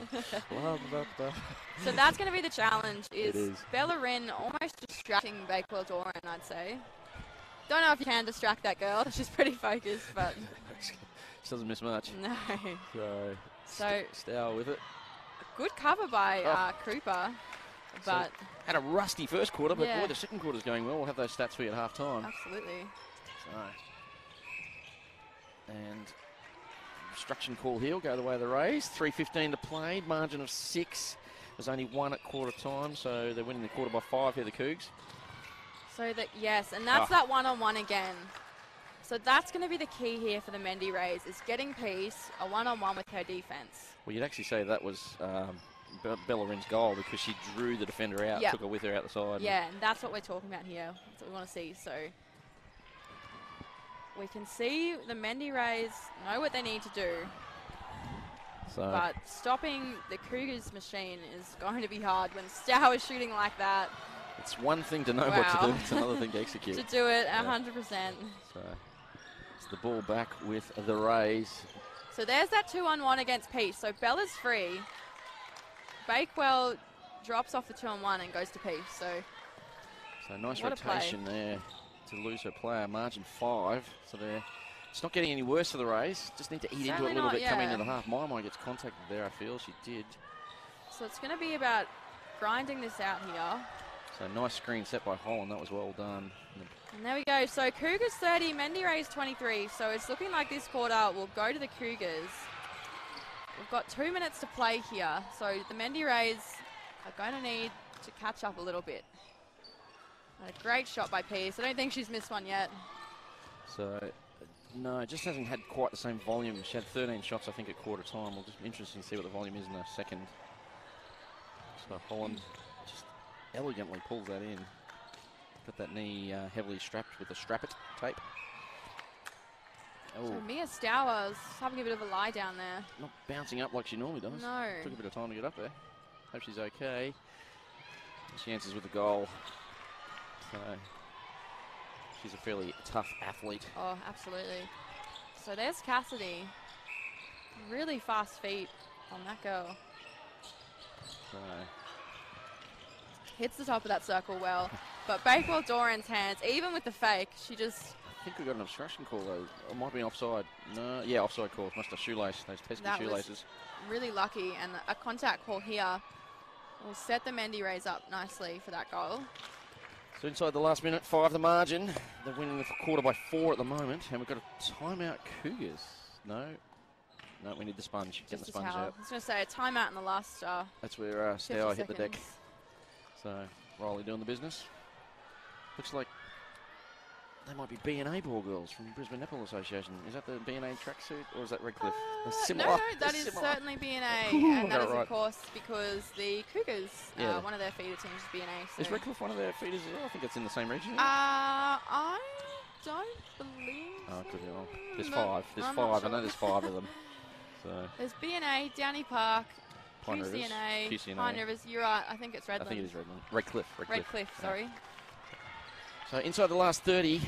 So that's going to be the challenge, is Bellerin almost distracting Bakewell Doran, I'd say. Don't know if you can distract that girl. She's pretty focused, but... She doesn't miss much. No. So Stour with it. Good cover by Cooper, but... So had a rusty first quarter, but boy, the second quarter's going well. We'll have those stats for you at half time. Absolutely. And obstruction call here will go the way of the Rays. 3:15 to play, margin of 6. There's only 1 at quarter time, so they're winning the quarter by 5 here, the Cougs. So that, yes, and that's that one-on-one again. So that's going to be the key here for the Mendi Rays, is getting Peace a one-on-one with her defense. Well, you'd actually say that was Bellerin's goal because she drew the defender out, took her with her out the side. Yeah, and that's what we're talking about here. That's what we want to see. So we can see the Mendi Rays know what they need to do. But stopping the Cougars machine is going to be hard when Stour is shooting like that. It's one thing to know what to do, it's another thing to execute. To do it 100%. So it's the ball back with the Rays. So there's that 2-on-1 against Peace. So Bella's free. Bakewell drops off the 2-on-1 and goes to Peace. So nice rotation there to lose her player. Margin 5. So it's not getting any worse for the Rays. Just need to eat into it a little bit coming into the half. Mai gets contacted there, I feel. She did. So it's going to be about grinding this out here. So nice screen set by Holland. That was well done. And there we go. So Cougars 30, Mendi Rays 23. So it's looking like this quarter will go to the Cougars. We've got 2 minutes to play here. So the Mendi Rays are going to need to catch up a little bit. And a great shot by Peace. I don't think she's missed one yet. So, no, it just hasn't had quite the same volume. She had 13 shots, I think, at quarter time. It'll just be interesting to see what the volume is in the second. So Holland just elegantly pulls that in. Got that knee heavily strapped with a strap-it tape. So Mia Stour's having a bit of a lie down there. Not bouncing up like she normally does. No. Took a bit of time to get up there. Hope she's okay. She answers with a goal. So she's a fairly tough athlete. Oh, absolutely. So there's Cassidy. Really fast feet on that girl. So hits the top of that circle well. But Bakewell Doran's hands, even with the fake, she just... I think we got an obstruction call though. It might be offside. No, yeah, offside call. Must have shoelace, those pesky shoelaces. Really lucky, and a contact call here will set the Mendi Rays up nicely for that goal. So inside the last minute, 5 the margin. They're winning the quarter by 4 at the moment, and we've got a timeout Cougars. No, we need the sponge. Get the sponge out. I was going to say a timeout in the last. That's where Stour hit the deck. So Riley doing the business. Looks like they might be B&A ball girls from Brisbane Netball Association. Is that the B&A tracksuit, or is that Redcliffe? No, that is certainly B&A, and that is, of course, because the Cougars, one of their feeder teams is B&A. So. Is Redcliffe one of their feeders as well? I think it's in the same region. I don't believe so. Could be wrong. There's 5. There's 5. Sure. I know there's 5 of them. So there's B&A, Downey Park, QCNA, Pine Rivers. You're right. I think it's Redland. I think it is Redland. Redcliffe. Sorry. So inside the last 30,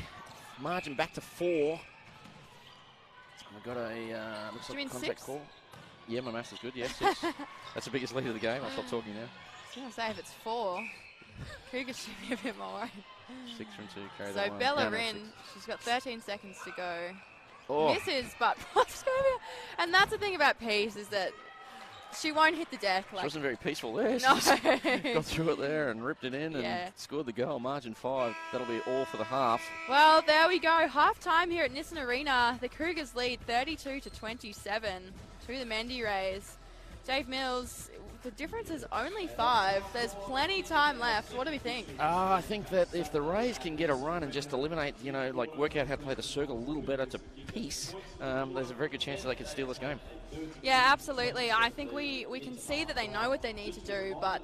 margin back to 4. We've got a looks like a contact 6? Call. Yeah, my maths is good. Yeah, 6. That's the biggest lead of the game. I'll stop talking now. I was going to say if it's 4, Cougars should be a bit more worried. 6 from 2. Carry so Bellerin, she's got 13 seconds to go. Oh. Misses, but and that's the thing about Peace is that she won't hit the deck. She wasn't very peaceful there. No. She got through it there and ripped it in and scored the goal. Margin 5. That'll be all for the half. Well, there we go. Half time here at Nissan Arena. The Cougars lead 32-27 to the Mendi Rays. Dave Mills, The difference is only 5. There's plenty time left. What do we think? I think that if the Rays can get a run and just eliminate, like work out how to play the circle a little better to piece, there's a very good chance that they could steal this game. Yeah, absolutely. I think we can see that they know what they need to do, but,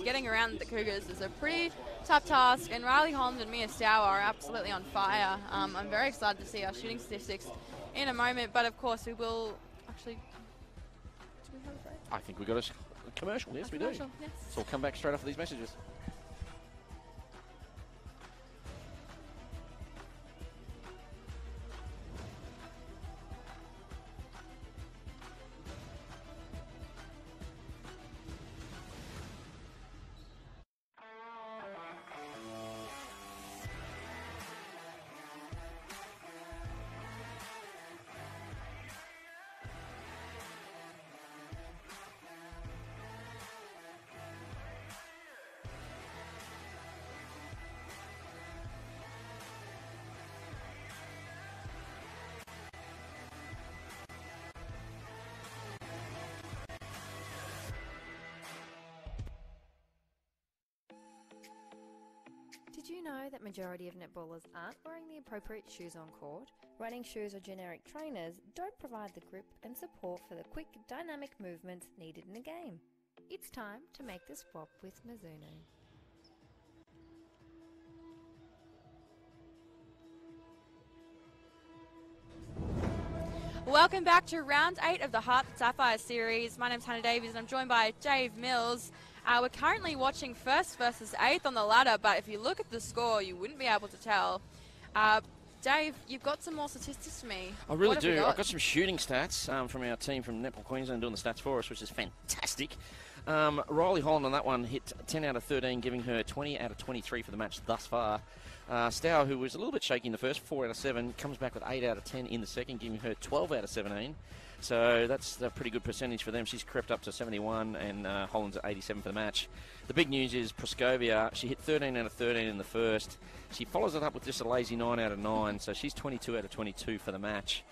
getting around the Cougars is a pretty tough task, and Riley Holland and Mia Stour are absolutely on fire. I'm very excited to see our shooting statistics in a moment, but of course we will actually... Do we have a break? I think we got a commercial, yes, we do. Yes. So we'll come back straight after these messages. Did you know that majority of netballers aren't wearing the appropriate shoes on court? Running shoes or generic trainers don't provide the grip and support for the quick, dynamic movements needed in a game. It's time to make the swap with Mizuno. Welcome back to round 8 of the HART Sapphire series. My name's Hannah Davies and I'm joined by Dave Mills. We're currently watching 1st versus 8th on the ladder, but if you look at the score, you wouldn't be able to tell. Dave, you've got some more statistics for me. I really do. I've got some shooting stats from our team from Netball Queensland doing the stats for us, which is fantastic. Riley Holland on that one hit 10 out of 13, giving her 20 out of 23 for the match thus far. Stour, who was a little bit shaky in the first, 4 out of 7, comes back with 8 out of 10 in the second, giving her 12 out of 17. So that's a pretty good percentage for them. She's crept up to 71, and Holland's at 87 for the match. The big news is Proskovia. She hit 13 out of 13 in the first. She follows it up with just a lazy 9 out of 9, so she's 22 out of 22 for the match.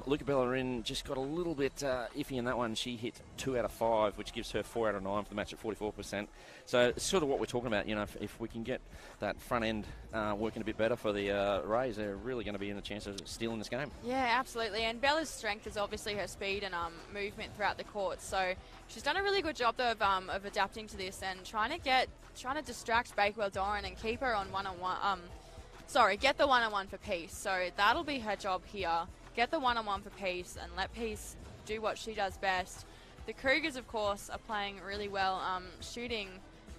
Luca Bellerin just got a little bit iffy in that one. She hit 2 out of 5, which gives her 4 out of 9 for the match at 44%. So it's sort of what we're talking about. If we can get that front end working a bit better for the Rays, they're really going to be in a chance of stealing this game. Yeah, absolutely. And Bella's strength is obviously her speed and movement throughout the court. So she's done a really good job though of adapting to this and trying to distract Bakewell Doran and keep her on one-on-one. Get the one-on-one for Peace. So that'll be her job here. Get the one-on-one for Peace and let Peace do what she does best. The Cougars, of course, are playing really well. Shooting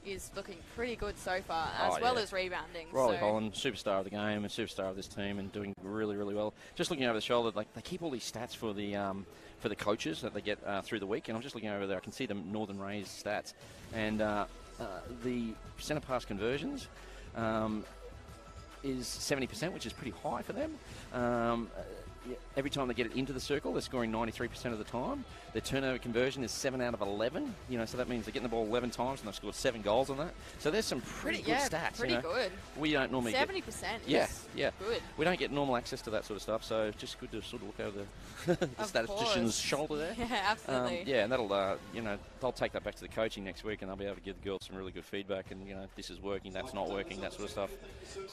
is looking pretty good so far, as well as rebounding. Riley Holland, superstar of the game and superstar of this team, and doing really, really well. Just looking over the shoulder, like they keep all these stats for the coaches that they get through the week, and I'm just looking over there. I can see the Northern Rays stats, and the centre pass conversions is 70%, which is pretty high for them. Every time they get it into the circle, they're scoring 93% of the time. Their turnover conversion is 7 out of 11. So that means they're getting the ball 11 times and they've scored 7 goals on that. So there's some pretty good stats. Pretty good. We don't normally 70% get, yeah, good. We don't get normal access to that sort of stuff, so just good to sort of look over the statistician's shoulder there. Yeah, absolutely. And that'll, they'll take that back to the coaching next week, and they'll be able to give the girls some really good feedback. And this is working, that's not working, that sort of stuff.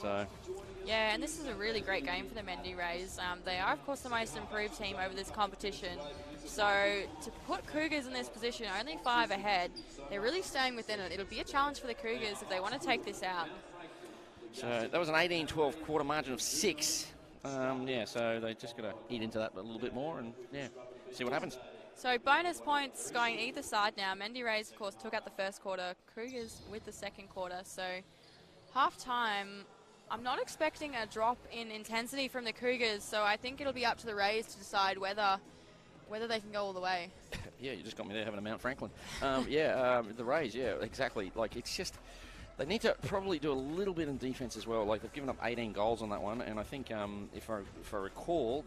So. Yeah, and this is a really great game for the Mendi Rays. They are, of course, the most improved team over this competition. So to put Cougars in this position, only 5 ahead, they're really staying within it. It'll be a challenge for the Cougars if they want to take this out. So that was an 18-12 quarter margin of 6. So they just got to eat into that a little bit more and, see what happens. So bonus points going either side now. Mendi Rays, of course, took out the first quarter. Cougars with the second quarter. So half-time, I'm not expecting a drop in intensity from the Cougars, so I think it'll be up to the Rays to decide whether they can go all the way. Yeah, you just got me there having a Mount Franklin. The Rays, exactly. Like, it's just, they need to probably do a little bit in defense as well. Like, they've given up 18 goals on that one, and I think if I recall,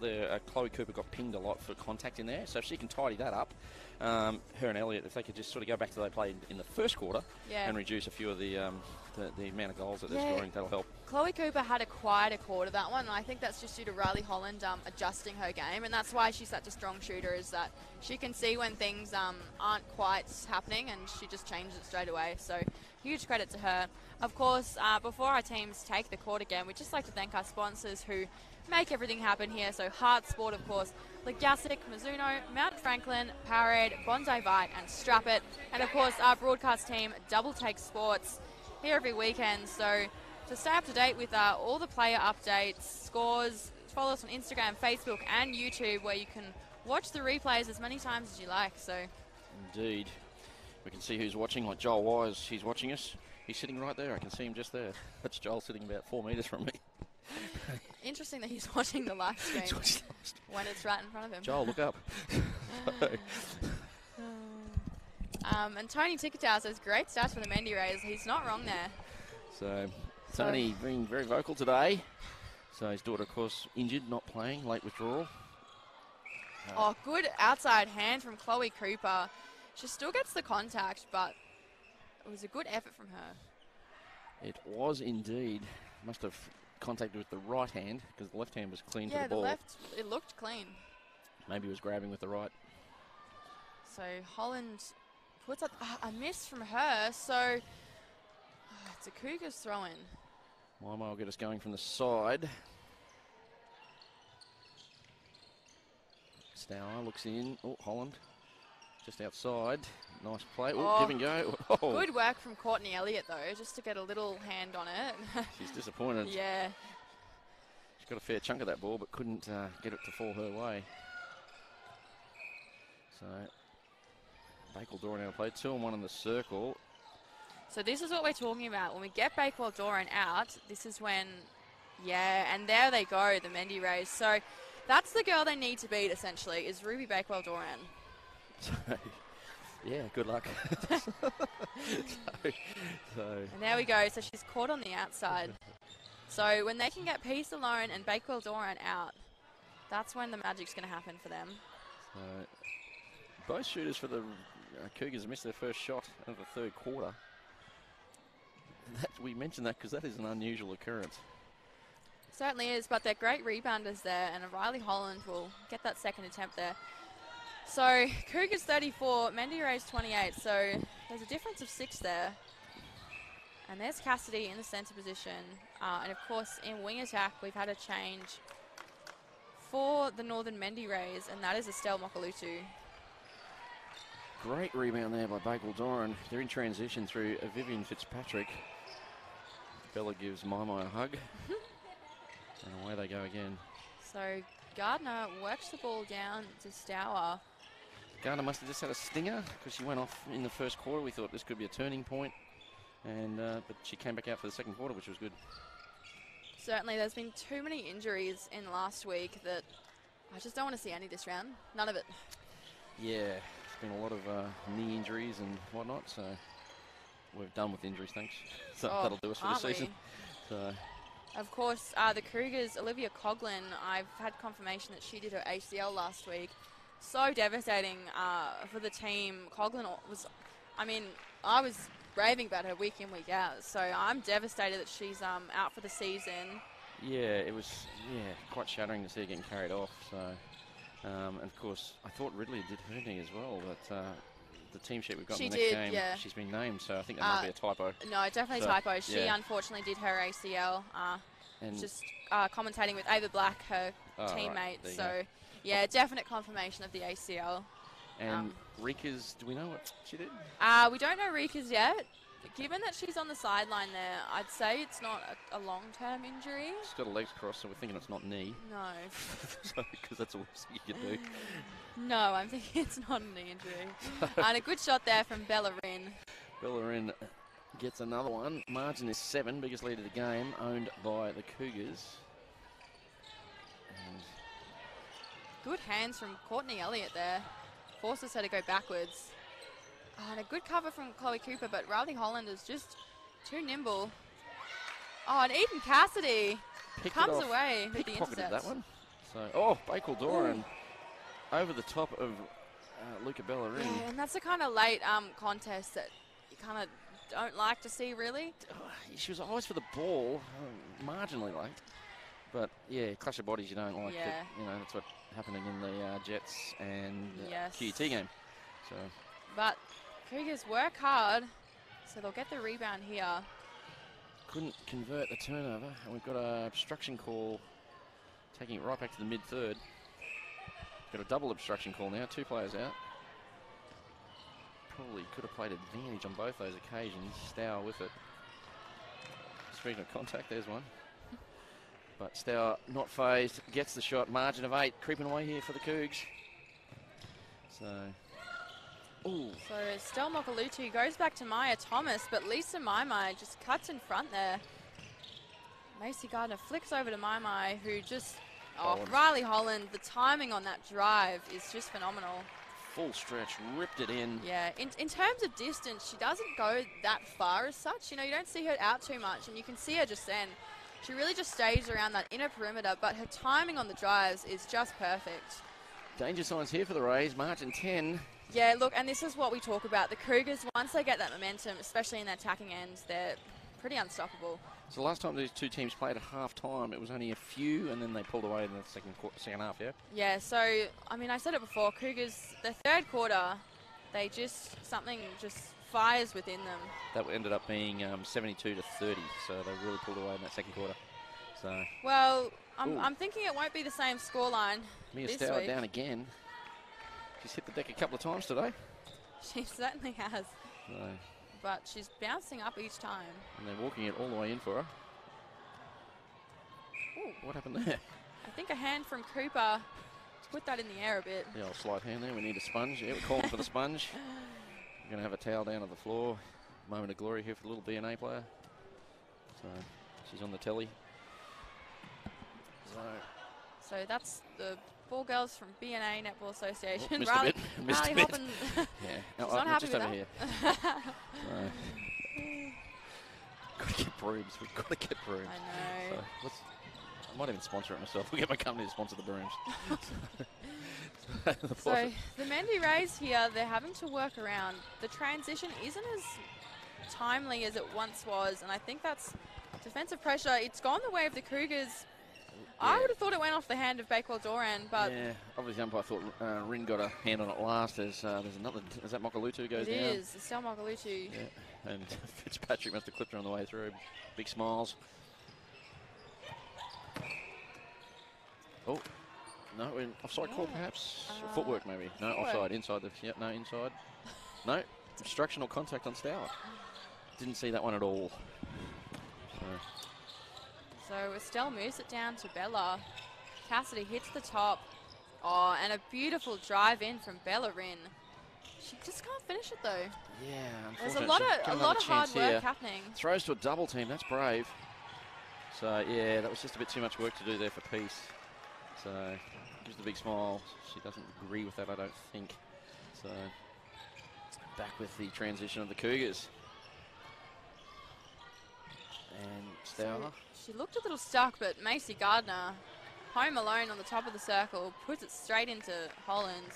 Chloe Cooper got pinged a lot for contact in there, so if she can tidy that up, Her and Elliott, if they could just sort of go back to they played in the first quarter Yeah. and reduce a few of the amount of goals that they're scoring, that'll help. Chloe Cooper had a quieter quarter that one, and I think that's just due to Riley Holland adjusting her game, and that's why she's such a strong shooter, is that she can see when things aren't quite happening, and she just changes it straight away. So huge credit to her. Of course, before our teams take the court again, we'd just like to thank our sponsors who make everything happen here. So HART Sport, of course, Legasic, Mizuno, Mount Franklin, Powerade, Bondi Vite, and Strap It. And of course, our broadcast team, Double Take Sports, here every weekend. So to stay up to date with all the player updates, scores, follow us on Instagram, Facebook, and YouTube, where you can watch the replays as many times as you like. So, indeed, we can see who's watching. Like Joel Wise, he's watching us. He's sitting right there. I can see him just there. That's Joel sitting about 4 metres from me. interesting that he's watching the live stream when it's right in front of him. Joel, look up. And Tony Ticketow says, great stats for the Mendi Rays. He's not wrong there. So Tony being very vocal today. So his daughter, of course, injured, not playing, late withdrawal. Oh, good outside hand from Chloe Cooper. She still gets the contact, but it was a good effort from her. It was indeed. Must have contacted with the right hand because the left hand was clean to the ball. Yeah, the left, it looked clean. Maybe he was grabbing with the right. So Holland puts up a miss from her, so it's a Cougars throw-in. Waimo will get us going from the side. Stour looks in. Oh, Holland just outside. Nice play. Oh, give and go. Oh. Good work from Courtney Elliott, though, just to get a little hand on it. She's disappointed. Yeah. She's got a fair chunk of that ball, but couldn't get it to fall her way. So, Bakewell-Doran out of play. 2-1 in the circle. So this is what we're talking about. When we get Bakewell-Doran out, this is when, and there they go, the Mendi Rays. So that's the girl they need to beat, essentially, is Ruby Bakewell-Doran. So, yeah, good luck. And there we go. So she's caught on the outside. So when they can get Peace alone and Bakewell-Doran out, that's when the magic's going to happen for them. So both shooters for the Cougars missed their first shot of the third quarter. We mentioned that because that is an unusual occurrence. Certainly is, but they're great rebounders there, and Riley Holland will get that second attempt there. So Cougars 34, Mendi Rays 28, so there's a difference of 6 there. And there's Cassidy in the centre position. And of course, in wing attack, we've had a change for the Northern Mendi Rays, and that is Estelle Mokalutu. Great rebound there by Bakewell-Doran. They're in transition through Vivian Fitzpatrick. Bella gives Maimai a hug. And away they go again. So Gardner works the ball down to Stour. Gardner must have just had a stinger because she went off in the first quarter. We thought this could be a turning point. And but she came back out for the second quarter, which was good. Certainly, there's been too many injuries in last week that I just don't want to see any this round. None of it. Yeah, there's been a lot of knee injuries and whatnot, so we're done with injuries, thanks. So that'll do us for the season. So. Of course, the Cougars, Olivia Coughlin, I've had confirmation that she did her ACL last week. So devastating for the team. Coughlin was, I was raving about her week in, week out. So I'm devastated that she's out for the season. Yeah, it was quite shattering to see her getting carried off. So, and of course, I thought Ridley did her knee as well, but the team sheet we've got in the next game, she's been named, so I think that might be a typo. No, definitely a typo. She unfortunately did her ACL. And just commentating with Ava Black, her teammate. Right. So, definite confirmation of the ACL. And Rika's, do we know what she did? We don't know Rika's yet. Given that she's on the sideline there, I'd say it's not a long-term injury. She's got her legs crossed, so we're thinking it's not knee. No. Because that's the worst you can do. No, I'm thinking it's not a knee injury. And a good shot there from Bella Rin. Bella Rin gets another one. Margin is 7, biggest lead of the game, owned by the Cougars. And good hands from Courtney Elliott there. Forces her to go backwards. And a good cover from Chloe Cooper, but Riley Holland is just too nimble. Oh, and Eden Cassidy comes away with the intercept. That one. So, Bakewell-Doran over the top of Luca Bellerin. Yeah, and that's the kind of late contest that you kind of don't like to see, really. She was always for the ball, marginally late. But, yeah, clash of bodies you don't like. Yeah. That's what happening in the Jets and Yes. QUT game. So. But Cougars work hard, so they'll get the rebound here. Couldn't convert the turnover, and we've got a obstruction call taking it right back to the mid-third. Got a double obstruction call now, 2 players out. Probably could have played advantage on both those occasions. Stour with it. Speaking of contact, there's one. But Stour not phased, gets the shot, margin of 8, creeping away here for the Cougs. So, ooh. So Stel Mokalutu goes back to Maya Thomas, but Lisa Maimai just cuts in front there. Macy Gardner flicks over to Maimai, who just, Riley Holland, the timing on that drive is just phenomenal. Full stretch, ripped it in. Yeah, in terms of distance, she doesn't go that far as such. You don't see her out too much, and you can see her just then. She really just stays around that inner perimeter, but her timing on the drives is just perfect. Danger signs here for the Rays, margin 10. Yeah, look, and this is what we talk about. The Cougars, once they get that momentum, especially in their attacking ends, they're pretty unstoppable. So last time these two teams played at half-time, it was only a few, and then they pulled away in the second half, yeah? Yeah, so, I said it before, Cougars, the third quarter, something just fires within them. That ended up being 72 to 30, so they really pulled away in that second quarter. So. Well, I'm thinking it won't be the same scoreline Mia this Stour week. down again. She's hit the deck a couple of times today. She certainly has. So. But she's bouncing up each time. And they're walking it all the way in for her. Ooh, what happened there? I think a hand from Cooper to put that in the air a bit. Yeah, slight hand there. We need a sponge. Yeah, we're calling for the sponge. We're going to have a towel down on the floor. Moment of glory here for the little BNA player. So she's on the telly. So that's the ball girls from BNA Netball Association. Oh, missed a bit. Riley Hoppen. Yeah. She's not happy just with over that. Here. Got to get brooms. We've got to get brooms. I know. So I might even sponsor it myself. We'll get my company to sponsor the brooms. So the Mendi Rays here, they're having to work around. The transition isn't as timely as it once was, and I think that's defensive pressure. It's gone the way of the Cougars. Yeah. I would have thought it went off the hand of Bakewell Doran, but yeah, obviously umpire thought Rin got a hand on it last. There's another. Is that Mokalutu goes it down? is. It's still Mokalutu. Yeah, and Fitzpatrick must have clipped her on the way through. Big smiles. Oh, no, offside call perhaps. Footwork maybe. No, footwork. offside. Inside the. Yep, no, inside. No, obstruction or contact on Stour. Didn't see that one at all. So Estelle moves it down to Bella. Cassidy hits the top. Oh, and a beautiful drive in from Bellerin. She just can't finish it though. Yeah, There's a unfortunately. lot of hard work happening. Throws to a double team. That's brave. So yeah, that was just a bit too much work to do there for Peace. So gives the big smile. She doesn't agree with that, I don't think. So back with the transition of the Cougars. And Stour. She looked a little stuck, but Macy Gardner, home alone on the top of the circle, puts it straight into Holland.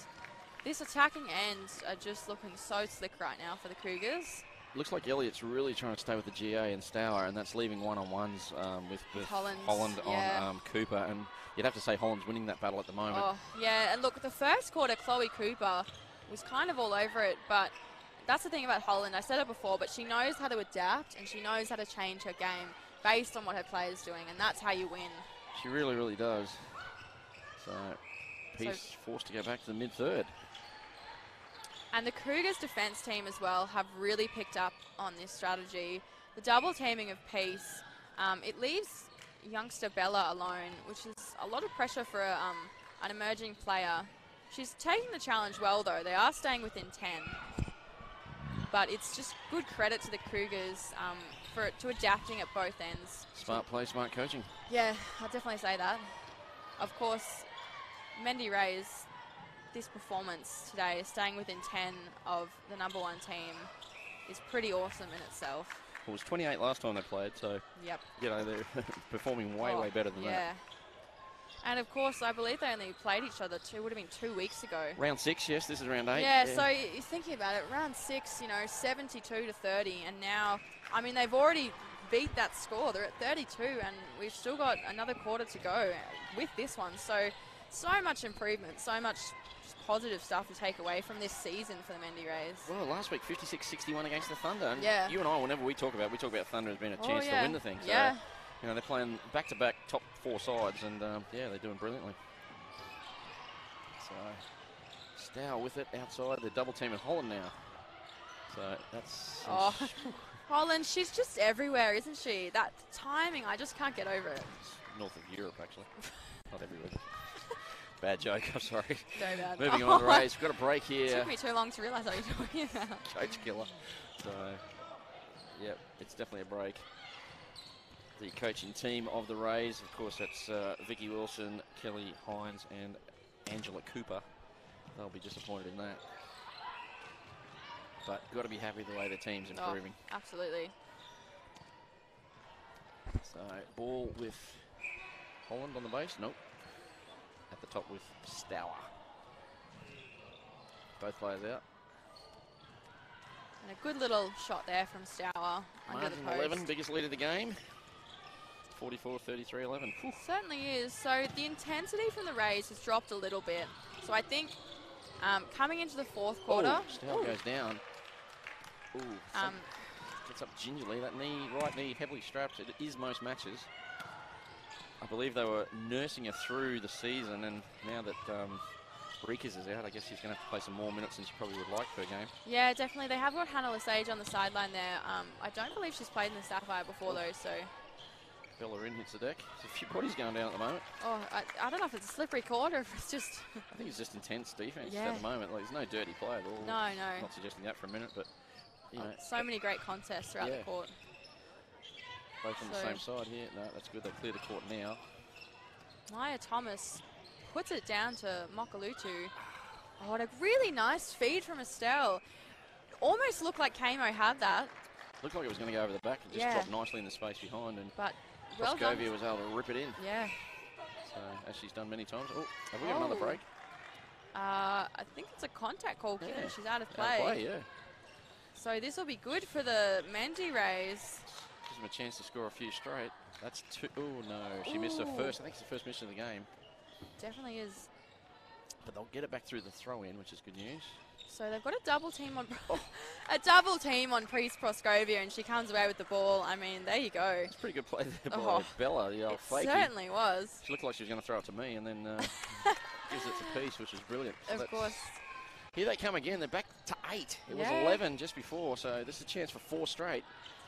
This attacking ends are just looking so slick right now for the Cougars. Looks like Elliott's really trying to stay with the GA and Stour, and that's leaving one-on-ones with Holland on Cooper. And you'd have to say Holland's winning that battle at the moment. Oh, yeah, and look, the first quarter, Chloe Cooper was kind of all over it, but that's the thing about Holland. I said it before, but she knows how to adapt and she knows how to change her game based on what her player's doing, and that's how you win. She really, really does. So, Peace forced to go back to the mid-third. And the Cougars defense team as well have really picked up on this strategy. The double teaming of Peace, it leaves youngster Bella alone, which is a lot of pressure for an emerging player. She's taking the challenge well though. They are staying within 10. But it's just good credit to the Cougars to adapting at both ends. Smart play, smart coaching. Yeah, I'll definitely say that. Of course, Mendi Rays, this performance today, staying within 10 of the #1 team, is pretty awesome in itself. Well, it was 28 last time they played, so yep. You know, they're performing way better than that. And of course, I believe they only played each other would have been 2 weeks ago. Round 6, yes, this is round 8. Yeah, so you're thinking about it, round 6, 72 to 30, and now, I mean, they've already beat that score. They're at 32, and we've still got another quarter to go with this one. So much improvement, so much positive stuff to take away from this season for the Mendi Rays. Well, last week 56-61 against the Thunder. And yeah. You and I, whenever we talk about Thunder as being a chance to win the thing. So, yeah. They're playing back-to-back top 4 sides, and yeah, they're doing brilliantly. So Stow with it outside. They're double teaming Holland now. So that's. Holland, she's just everywhere, isn't she? That timing, I just can't get over it. It's north of Europe, actually. Not everywhere. Bad joke, I'm sorry. Very bad. Moving on to the race. We've got a break here. It took me too long to realise what you're talking about. Coach killer. So, yep, it's definitely a break. The coaching team of the Rays, of course, that's Vicky Wilson, Kelly Hines, and Angela Cooper. They'll be disappointed in that. But got to be happy the way the team's improving. Oh, absolutely. So, ball with Holland on the base. Nope. At the top with Stour. Both players out. And a good little shot there from Stour under the Margin post. 11, biggest lead of the game. 44-33-11. Certainly is. So the intensity from the Rays has dropped a little bit. So I think coming into the fourth quarter. Stour goes down. Gets up gingerly. That right knee heavily strapped. It is most matches. I believe they were nursing her through the season, and now that Rikas is out, I guess she's going to have to play some more minutes than she probably would like per game. Yeah, definitely. They have got Hannah Lesage on the sideline there. I don't believe she's played in the Sapphire before, though, so. Bellerin hits the deck. There's a few bodies going down at the moment. Oh, I don't know if it's a slippery court or if it's just. I think it's just intense defense at the moment. Like, there's no dirty play at all. No. Not suggesting that for a minute, but you know. So many great contests throughout the court. Both on the same side here. No, that's good. They clear the court now. Maya Thomas puts it down to Mokalutu. Oh, what a really nice feed from Estelle. Almost looked like Kamo had that. Looked like it was going to go over the back. It just dropped nicely in the space behind, and Proskovia was able to rip it in. Yeah. So, as she's done many times. Oh, have we got another break? I think it's a contact call given. She's out of play. Out of play, yeah. So this will be good for the Mendi Rays. Gives them a chance to score a few straight. That's two. Oh, no. She missed her first. I think it's the first miss of the game. Definitely is. But they'll get it back through the throw-in, which is good news. So they've got a double team on Priest Proskovia, and she comes away with the ball. I mean, there you go. It's a pretty good play there by Bella, the old flaky. Certainly was. She looked like she was going to throw it to me, and then gives it to Peace, which is brilliant. So of course. Here they come again. They're back to 8. It was 11 just before, so this is a chance for 4 straight.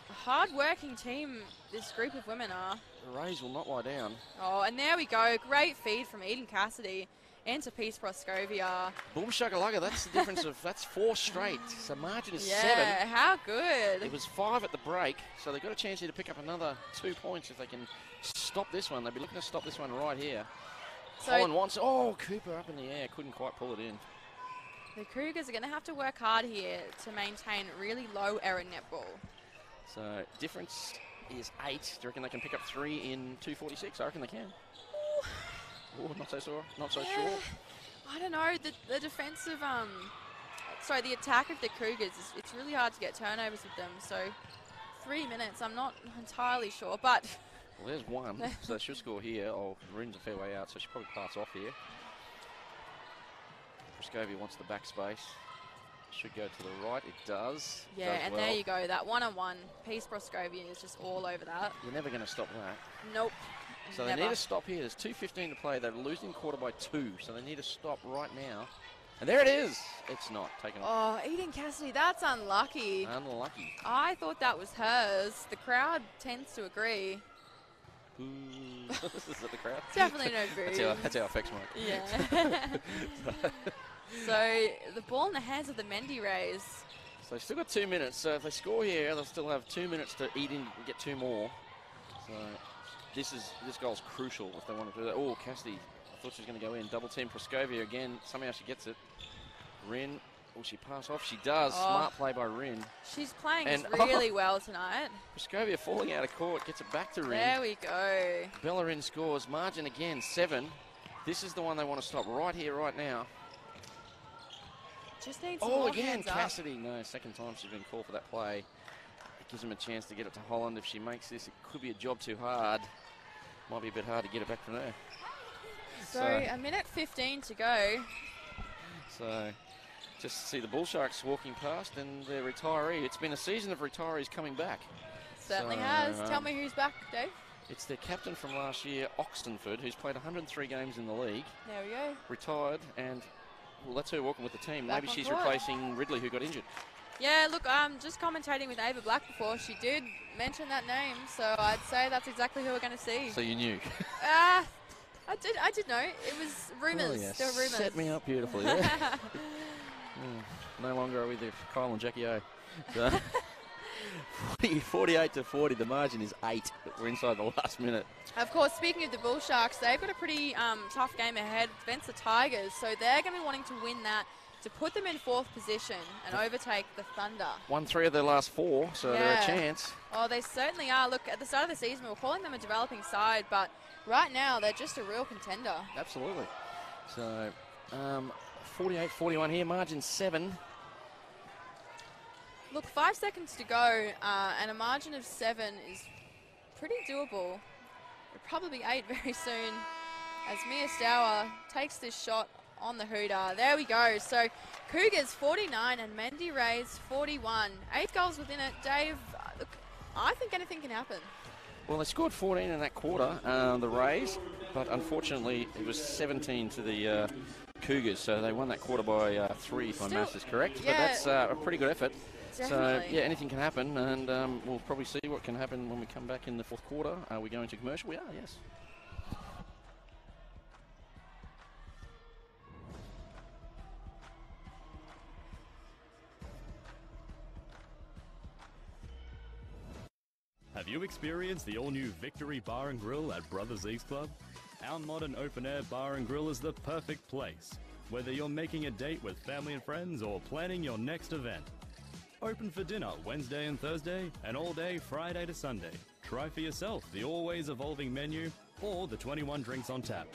A hard-working team this group of women are. The Rays will not lie down. Oh, and there we go. Great feed from Eden Cassidy into Peace Proskovia. Boom shakalaka, that's the difference of, that's 4 straight. So margin is 7. Yeah, how good. It was 5 at the break, so they've got a chance here to pick up another 2 points if they can stop this one. They'll be looking to stop this one right here. So Holland wants, Cooper up in the air, couldn't quite pull it in. The Cougars are going to have to work hard here to maintain really low error netball. So difference is 8. Do you reckon they can pick up 3 in 2:46? I reckon they can. Oh, not so sure. Sure. I don't know. The defensive, the attack of the Cougars, it's really hard to get turnovers with them. So 3 minutes, I'm not entirely sure, but. Well, there's 1, so they should score here. Oh, Rin's a fair way out, so she probably pass off here. Proskovia wants the backspace. Should go to the right. It does. Yeah, and there you go. That one-on-one. Peace Proskovia is just all over that. You're never going to stop that. Nope. So they need to stop here. There's 2:15 to play. They're losing quarter by 2, so they need to stop right now. And there it is. It's not taken off. Oh, Eden Cassidy, that's unlucky. Unlucky. I thought that was hers. The crowd tends to agree. Boo. Is that the crowd? Definitely no boo. That's our effects mic. Yeah. So the ball in the hands of the Mendi Rays. So they've still got 2 minutes. So if they score here, they'll still have 2 minutes to eat in and get 2 more. So this goal's crucial if they want to do that. Oh, Cassidy, I thought she was going to go in. Double team Proskovia again. Somehow she gets it. Rin Will she pass off? She does. Oh. Smart play by Rin. She's playing And- really well tonight. Proskovia falling out of court, gets it back to Rin. There we go. Bellerin scores. Margin again, 7. This is the one they want to stop right here, right now. Just needs some Oh, more again, hands up. Cassidy. No, second time she's been called for that play. It gives him a chance to get it to Holland. If she makes this, it could be a job too hard. Might be a bit hard to get it back from there. So a minute 15 to go. So just see the Bull Sharks walking past and their retiree. It's been a season of retirees coming back. Certainly So, has. Tell me who's back, Dave. It's their captain from last year, Oxenford, who's played 103 games in the league, There we go. retired, and well, that's her walking with the team. Back Maybe on she's court. replacing Ridley, who got injured. Yeah, look, just commentating with Ava Black before. She did mention that name, so I'd say that's exactly who we're going to see. So you knew. I did know. It was rumours. Oh, yes. There were rumours. Set me up beautifully. Yeah. No longer are we the Kyle and Jackie O. So 48 to 40, the margin is 8. We're inside the last minute. Of course, speaking of the Bull Sharks, they've got a pretty tough game ahead against the Tigers, so they're going to be wanting to win that to put them in 4th position and overtake the Thunder. Won 3 of their last 4, so they're a chance. Oh, they certainly are. Look, at the start of the season, we were calling them a developing side, but right now they're just a real contender. Absolutely. So 48-41 here, margin 7. Look, 5 seconds to go, and a margin of 7 is pretty doable. It'll probably be 8 very soon as Mia Stour takes this shot on the hooter. There we go. So Cougars 49 and Mendi Rays 41. 8 goals within it. Dave, look, I think anything can happen. Well, they scored 14 in that quarter, the Rays, but unfortunately it was 17 to the Cougars, so they won that quarter by 3, if my maths is correct. Yeah. But that's a pretty good effort. Definitely. So, yeah, anything can happen, and we'll probably see what can happen when we come back in the 4th quarter. Are we going to commercial? We are, yes. Have you experienced the all-new Victory Bar and Grill at Brothers East Club? Our modern open-air bar and grill is the perfect place, whether you're making a date with family and friends or planning your next event. Open for dinner Wednesday and Thursday, and all day Friday to Sunday. Try for yourself the always evolving menu or the 21 drinks on tap.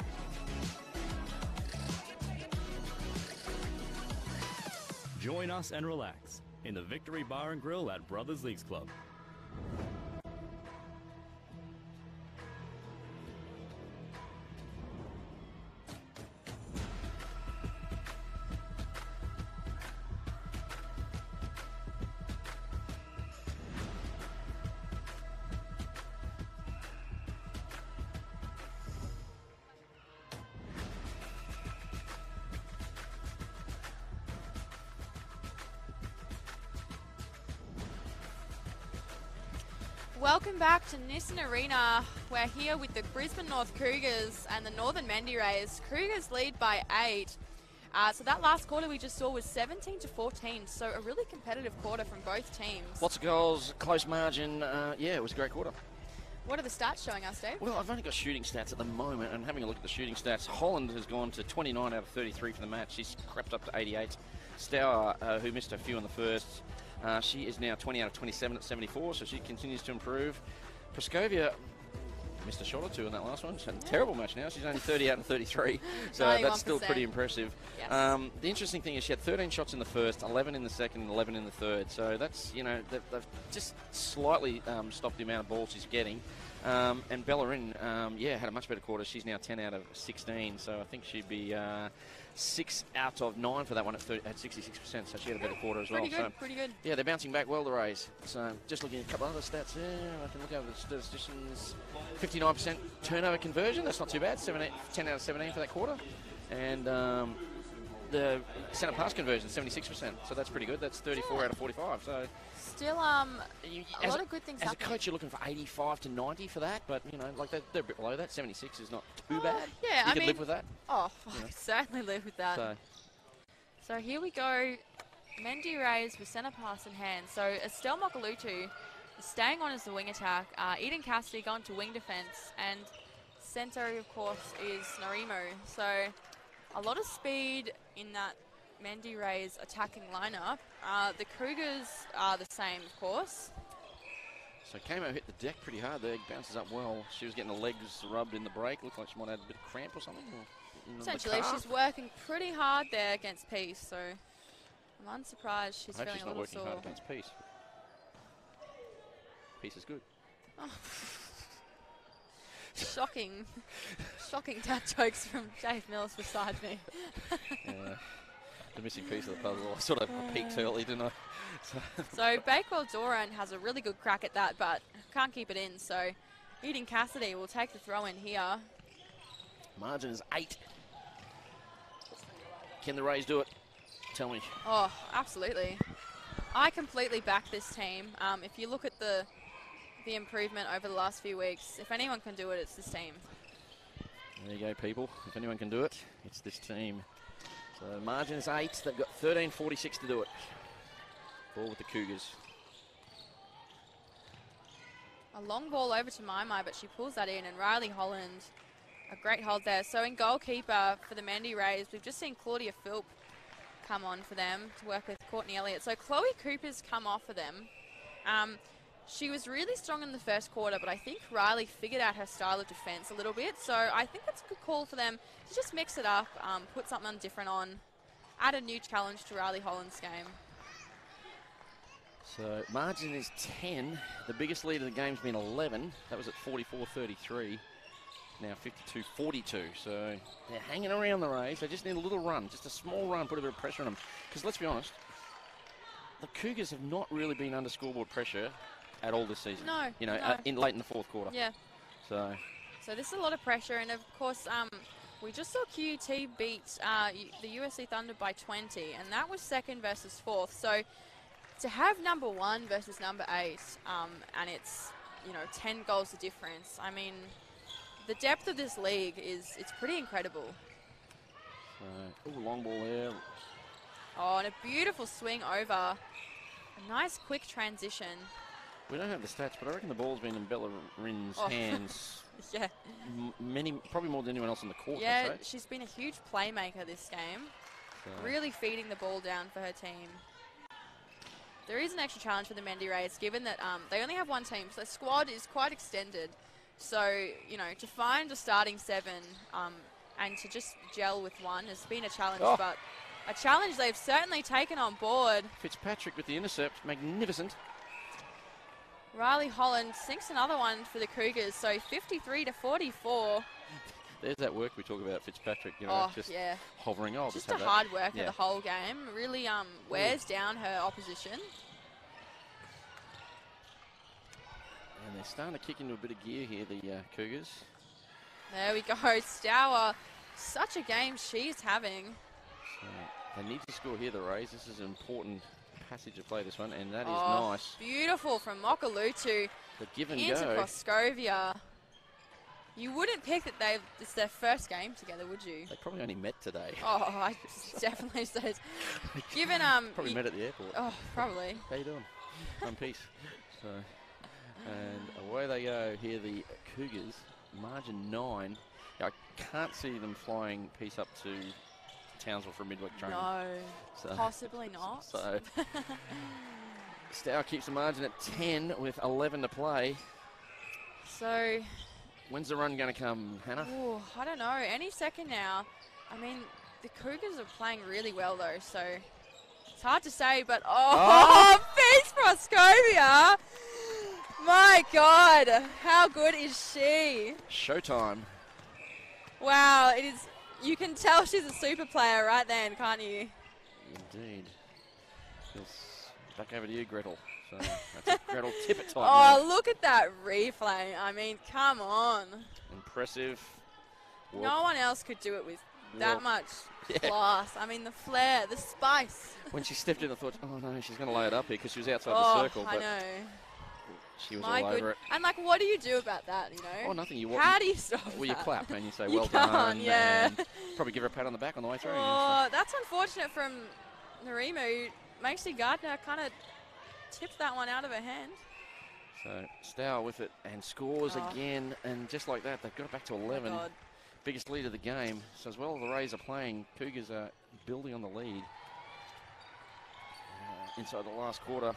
Join us and relax in the Victory Bar and Grill at Brothers Leagues Club. Welcome back to Nissan Arena. We're here with the Brisbane North Cougars and the Northern Mendi Rays. Cougars lead by 8. So that last quarter we just saw was 17 to 14. So a really competitive quarter from both teams. Lots of goals, close margin. Yeah, it was a great quarter. What are the stats showing us, Dave? Well, I've only got shooting stats at the moment, and having a look at the shooting stats, Holland has gone to 29 out of 33 for the match. She's crept up to 88. Stour, who missed a few in the first, she is now 20 out of 27 at 74, so she continues to improve. Proskovia missed a shot or two in that last one. She's had a terrible match now. She's only 30 out of 33, so that's still pretty impressive. Yes. The interesting thing is she had 13 shots in the first, 11 in the second, and 11 in the third. So that's, you know, they've just slightly stopped the amount of balls she's getting. And Bellerin, had a much better quarter. She's now 10 out of 16, so I think she'd be 6 out of 9 for that one at 66%, so she had a better quarter as well. Pretty good, So, pretty good. yeah, they're bouncing back well, the Rays. So just looking at a couple other stats there, I can look over the statisticians. 59% turnover conversion, that's not too bad. 10 out of 17 for that quarter. And the centre pass conversion, 76%, so that's pretty good. That's 34 out of 45. So Still, a lot of good things as happening. a coach, you're looking for 85 to 90 for that, but, you know, like they're a bit below that. 76 is not too bad. Yeah, you I can mean, live with that. Oh, You I know. could certainly live with that. So here we go. Mendi Rays with centre pass in hand. So Estelle Mokalutu is staying on as the wing attack. Eden Cassidy going to wing defence. And centre, of course, is Narimo. So a lot of speed in that Mendi Ray's attacking lineup. The Cougars are the same, of course. So Kamo hit the deck pretty hard there. Bounces up well. She was getting the legs rubbed in the break. Looked like she might have had a bit of cramp or something. Essentially, she's working pretty hard there against Peace, so I'm unsurprised she's feeling a little sore. I hope she's not working hard against Peace. Peace is good. Oh. Shocking dad jokes from Dave Mills beside me. Yeah, the missing piece of the puzzle. I sort of peaked early, didn't I? So Bakewell Doran has a really good crack at that, but can't keep it in. So Eden Cassidy will take the throw in here. Margin is 8. Can the Rays do it? Tell me. Oh, absolutely. I completely back this team. If you look at the improvement over the last few weeks, if anyone can do it, it's this team. There you go, people. If anyone can do it, it's this team. So margin is 8. They've got 13:46 to do it. Ball with the Cougars. A long ball over to Mai, but she pulls that in, and Riley Holland, a great hold there. So in goalkeeper for the Mendi Rays, we've just seen Claudia Philp come on for them to work with Courtney Elliott. So Chloe Cooper's come off for them. She was really strong in the first quarter, but I think Riley figured out her style of defence a little bit. So I think that's a good call for them to just mix it up, put something different on, add a new challenge to Riley Holland's game. So margin is 10. The biggest lead of the game's been 11. That was at 44-33. Now 52-42. So they're hanging around the Rays. They just need a little run, just a small run, put a bit of pressure on them. Because let's be honest, the Cougars have not really been under scoreboard pressure at all this season. No. You know, no. late in the fourth quarter. Yeah. So this is a lot of pressure, and of course, we just saw QUT beat the USC Thunder by 20, and that was second versus fourth. So to have number 1 versus number 8, and it's 10 goals of difference. I mean, the depth of this league it's pretty incredible. Long ball there. Oh, and a beautiful swing over. A nice quick transition. We don't have the stats, but I reckon the ball's been in Bella Rin's hands. Yeah. Probably more than anyone else on the court. Yeah, she's been a huge playmaker this game. So. Really feeding the ball down for her team. There is an extra challenge for the Mendi Rays, given that they only have one team, so their squad is quite extended. So, to find a starting 7 and to just gel with one has been a challenge, but a challenge they've certainly taken on board. Fitzpatrick with the intercept, magnificent. Riley Holland sinks another one for the Cougars, so 53-44. There's that work we talk about, Fitzpatrick, just hovering. Just a hard worker the whole game. Really wears down her opposition. And they're starting to kick into a bit of gear here, the Cougars. There we go. Stour, such a game she's having. So they need to score here, the Rays. This is an important passage of play, this one, and that is nice. Beautiful from Mokalutu the give and into go. Proskovia. You wouldn't pick that it's their first game together, would you? They probably only met today. Oh, I definitely said. Given probably met at the airport. Oh, probably. How you doing? I'm peace. So, and away they go here, the Cougars. Margin 9. I can't see them flying Peace up to Townsville for a midweek training. No, possibly not. So Stour keeps the margin at 10 with 11 to play. So when's the run going to come, Hannah? Ooh, I don't know. Any second now. I mean, the Cougars are playing really well, though, so it's hard to say, but Peace Proskovia! My God, how good is she? Showtime. Wow, it is. You can tell she's a super player right then, can't you? Indeed. Yes. Back over to you, Gretel. So that's a Gretel Tippett type. Oh, look at that replay. I mean, come on. Impressive. No one else could do it with that much class. I mean, the flair, the spice. When she stepped in, I thought, oh no, she's going to lay it up here because she was outside the circle. I know. She was all over it. And like, what do you do about that, you know? Oh, nothing. How do you stop Well, you clap and you say, you well can't, done. Yeah. And probably give her a pat on the back on the way through. Oh, that's unfortunate from Narimu. Maxie Gardner kind of tipped that one out of her hand. So Stour with it and scores again. And just like that, they've got it back to 11. Oh, biggest lead of the game. So as well as the Rays are playing, Cougars are building on the lead. inside the last quarter.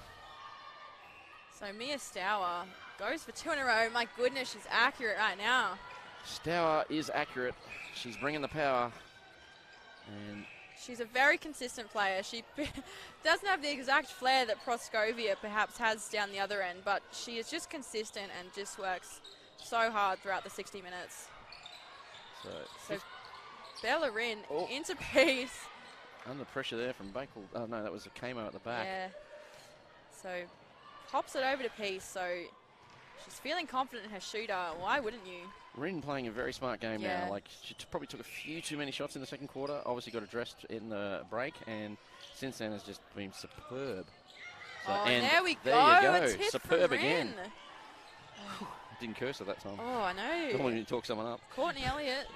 So Mia Stour goes for 2 in a row. My goodness, she's accurate right now. Stour is accurate. She's bringing the power. And she's a very consistent player. She doesn't have the exact flair that Proskovia perhaps has down the other end, but she is just consistent and just works so hard throughout the 60 minutes. So Bellerin into Peace. Under pressure there from Bakewell. Oh, no, that was a Kamo at the back. Yeah. So pops it over to Peace. So she's feeling confident in her shooter. Why wouldn't you? Rin playing a very smart game now. Like, she probably took a few too many shots in the second quarter. Obviously got addressed in the break, and since then has just been superb. So, and there we there go. you go. A tip Superb from again. Rin. Didn't curse at that time. Oh, I know. Normally you talk someone up. Courtney Elliott.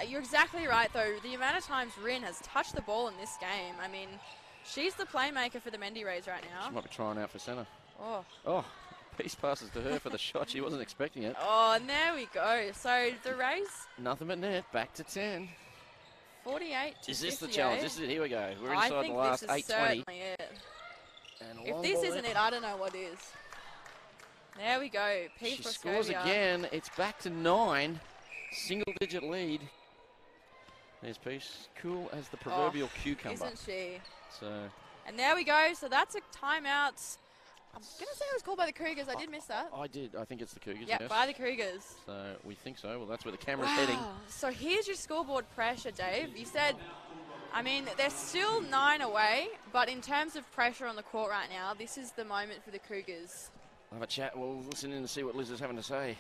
You're exactly right, though. The amount of times Rin has touched the ball in this game. I mean, she's the playmaker for the Mendi Rays right now. She might be trying out for centre. Oh. Peace passes to her for the shot. She wasn't expecting it. Oh, and there we go. So the Rays. Nothing but net. Back to 10. 48 to Is this 58. the challenge? This is it. Here we go. We're I inside think the last this is 8:20. certainly it. And If this isn't it, I don't know what is. There we go. Peace she for scores Scovia. again. It's back to 9. Single-digit lead. There's Peace. Cool as the proverbial cucumber. Isn't she? So. And there we go. So that's a timeout. I'm going to say it was called by the Cougars. I did miss that. I did. I think it's the Cougars, Yep, yes. by the Cougars. So we think so. Well, that's where the camera's heading. So here's your scoreboard pressure, Dave. You said, I mean, they're still 9 away, but in terms of pressure on the court right now, this is the moment for the Cougars. We'll have a chat. We'll listen in and see what Liz is having to say.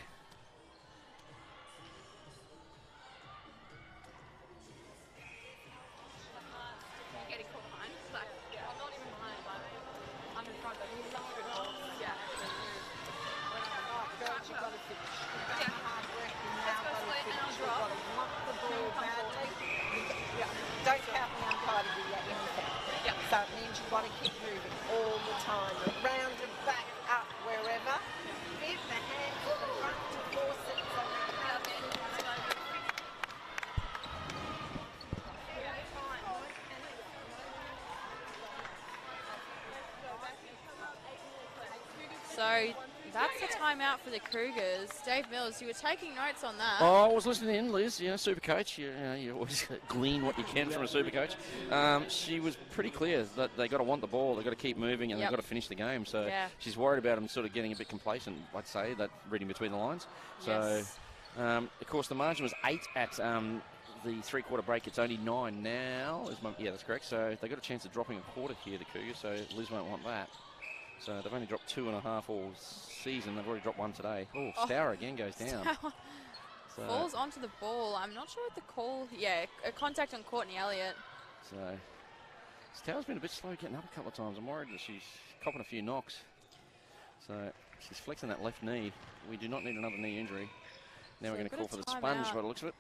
Don't count the umpire to do that anything. So it means you've got to keep moving all the time, around and back, up, wherever. Give the hands at the front to force it so they can't So that's the timeout for the Cougars. Dave Mills, you were taking notes on that. Oh, I was listening in, Liz. You know, super coach. You always glean what you can from a super coach. She was pretty clear that they got to want the ball, they got to keep moving, and they've got to finish the game. So she's worried about them sort of getting a bit complacent. I'd say that reading between the lines. So, of course, the margin was 8 at the three-quarter break. It's only 9 now. That's correct. So they got a chance of dropping a quarter here, the Cougars. So Liz won't want that. So they've only dropped 2.5 all season. They've already dropped 1 today. Stour again goes down. So falls onto the ball. I'm not sure what the call. Yeah, a contact on Courtney Elliott. So Stour's been a bit slow getting up a couple of times. I'm worried that she's copping a few knocks. So she's flexing that left knee. We do not need another knee injury. Now we're going to call for the sponge by the looks of it.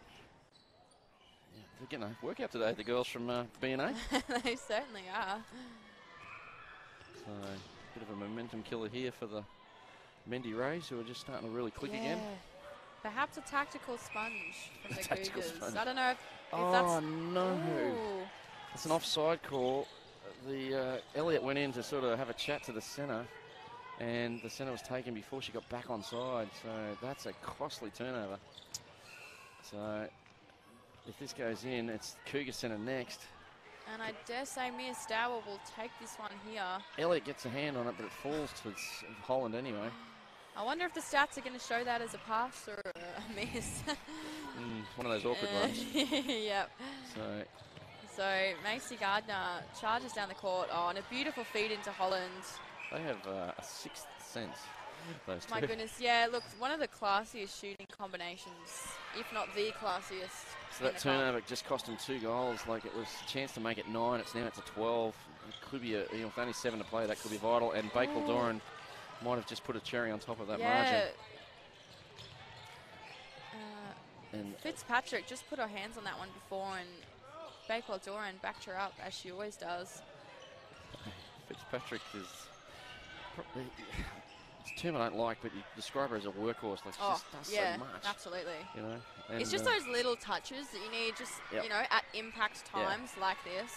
Yeah, they're getting a workout today, the girls from B&A. They certainly are. So bit of a momentum killer here for the Mendi Rays, who are just starting to really click again. Perhaps a tactical sponge from the Tactical Cougars. sponge. I don't know if that's... Oh, no. It's an offside call. The Elliott went in to sort of have a chat to the centre, and the centre was taken before she got back on side. So that's a costly turnover. So if this goes in, it's Cougar centre next. And I dare say Mia Stour will take this one here. Elliott gets a hand on it, but it falls to Holland anyway. I wonder if the stats are going to show that as a pass or a miss. One of those awkward ones. Yep. So Macy Gardner charges down the court. Oh, and a beautiful feed into Holland. they have a sixth sense, those two. My goodness, yeah, look, one of the classiest shooting combinations, if not the classiest. So that turnover just cost him 2 goals. Like, it was a chance to make it 9. It's now a 12. It could be with only 7 to play, that could be vital. And Bakewell Doran might have just put a cherry on top of that margin. And Fitzpatrick just put her hands on that one before, and Bakewell Doran backed her up as she always does. Fitzpatrick is probably, it's a term I don't like, but you describe her as a workhorse. Like, she just does so much. Absolutely. You know, and it's just those little touches that you need, just you know, at impact times like this.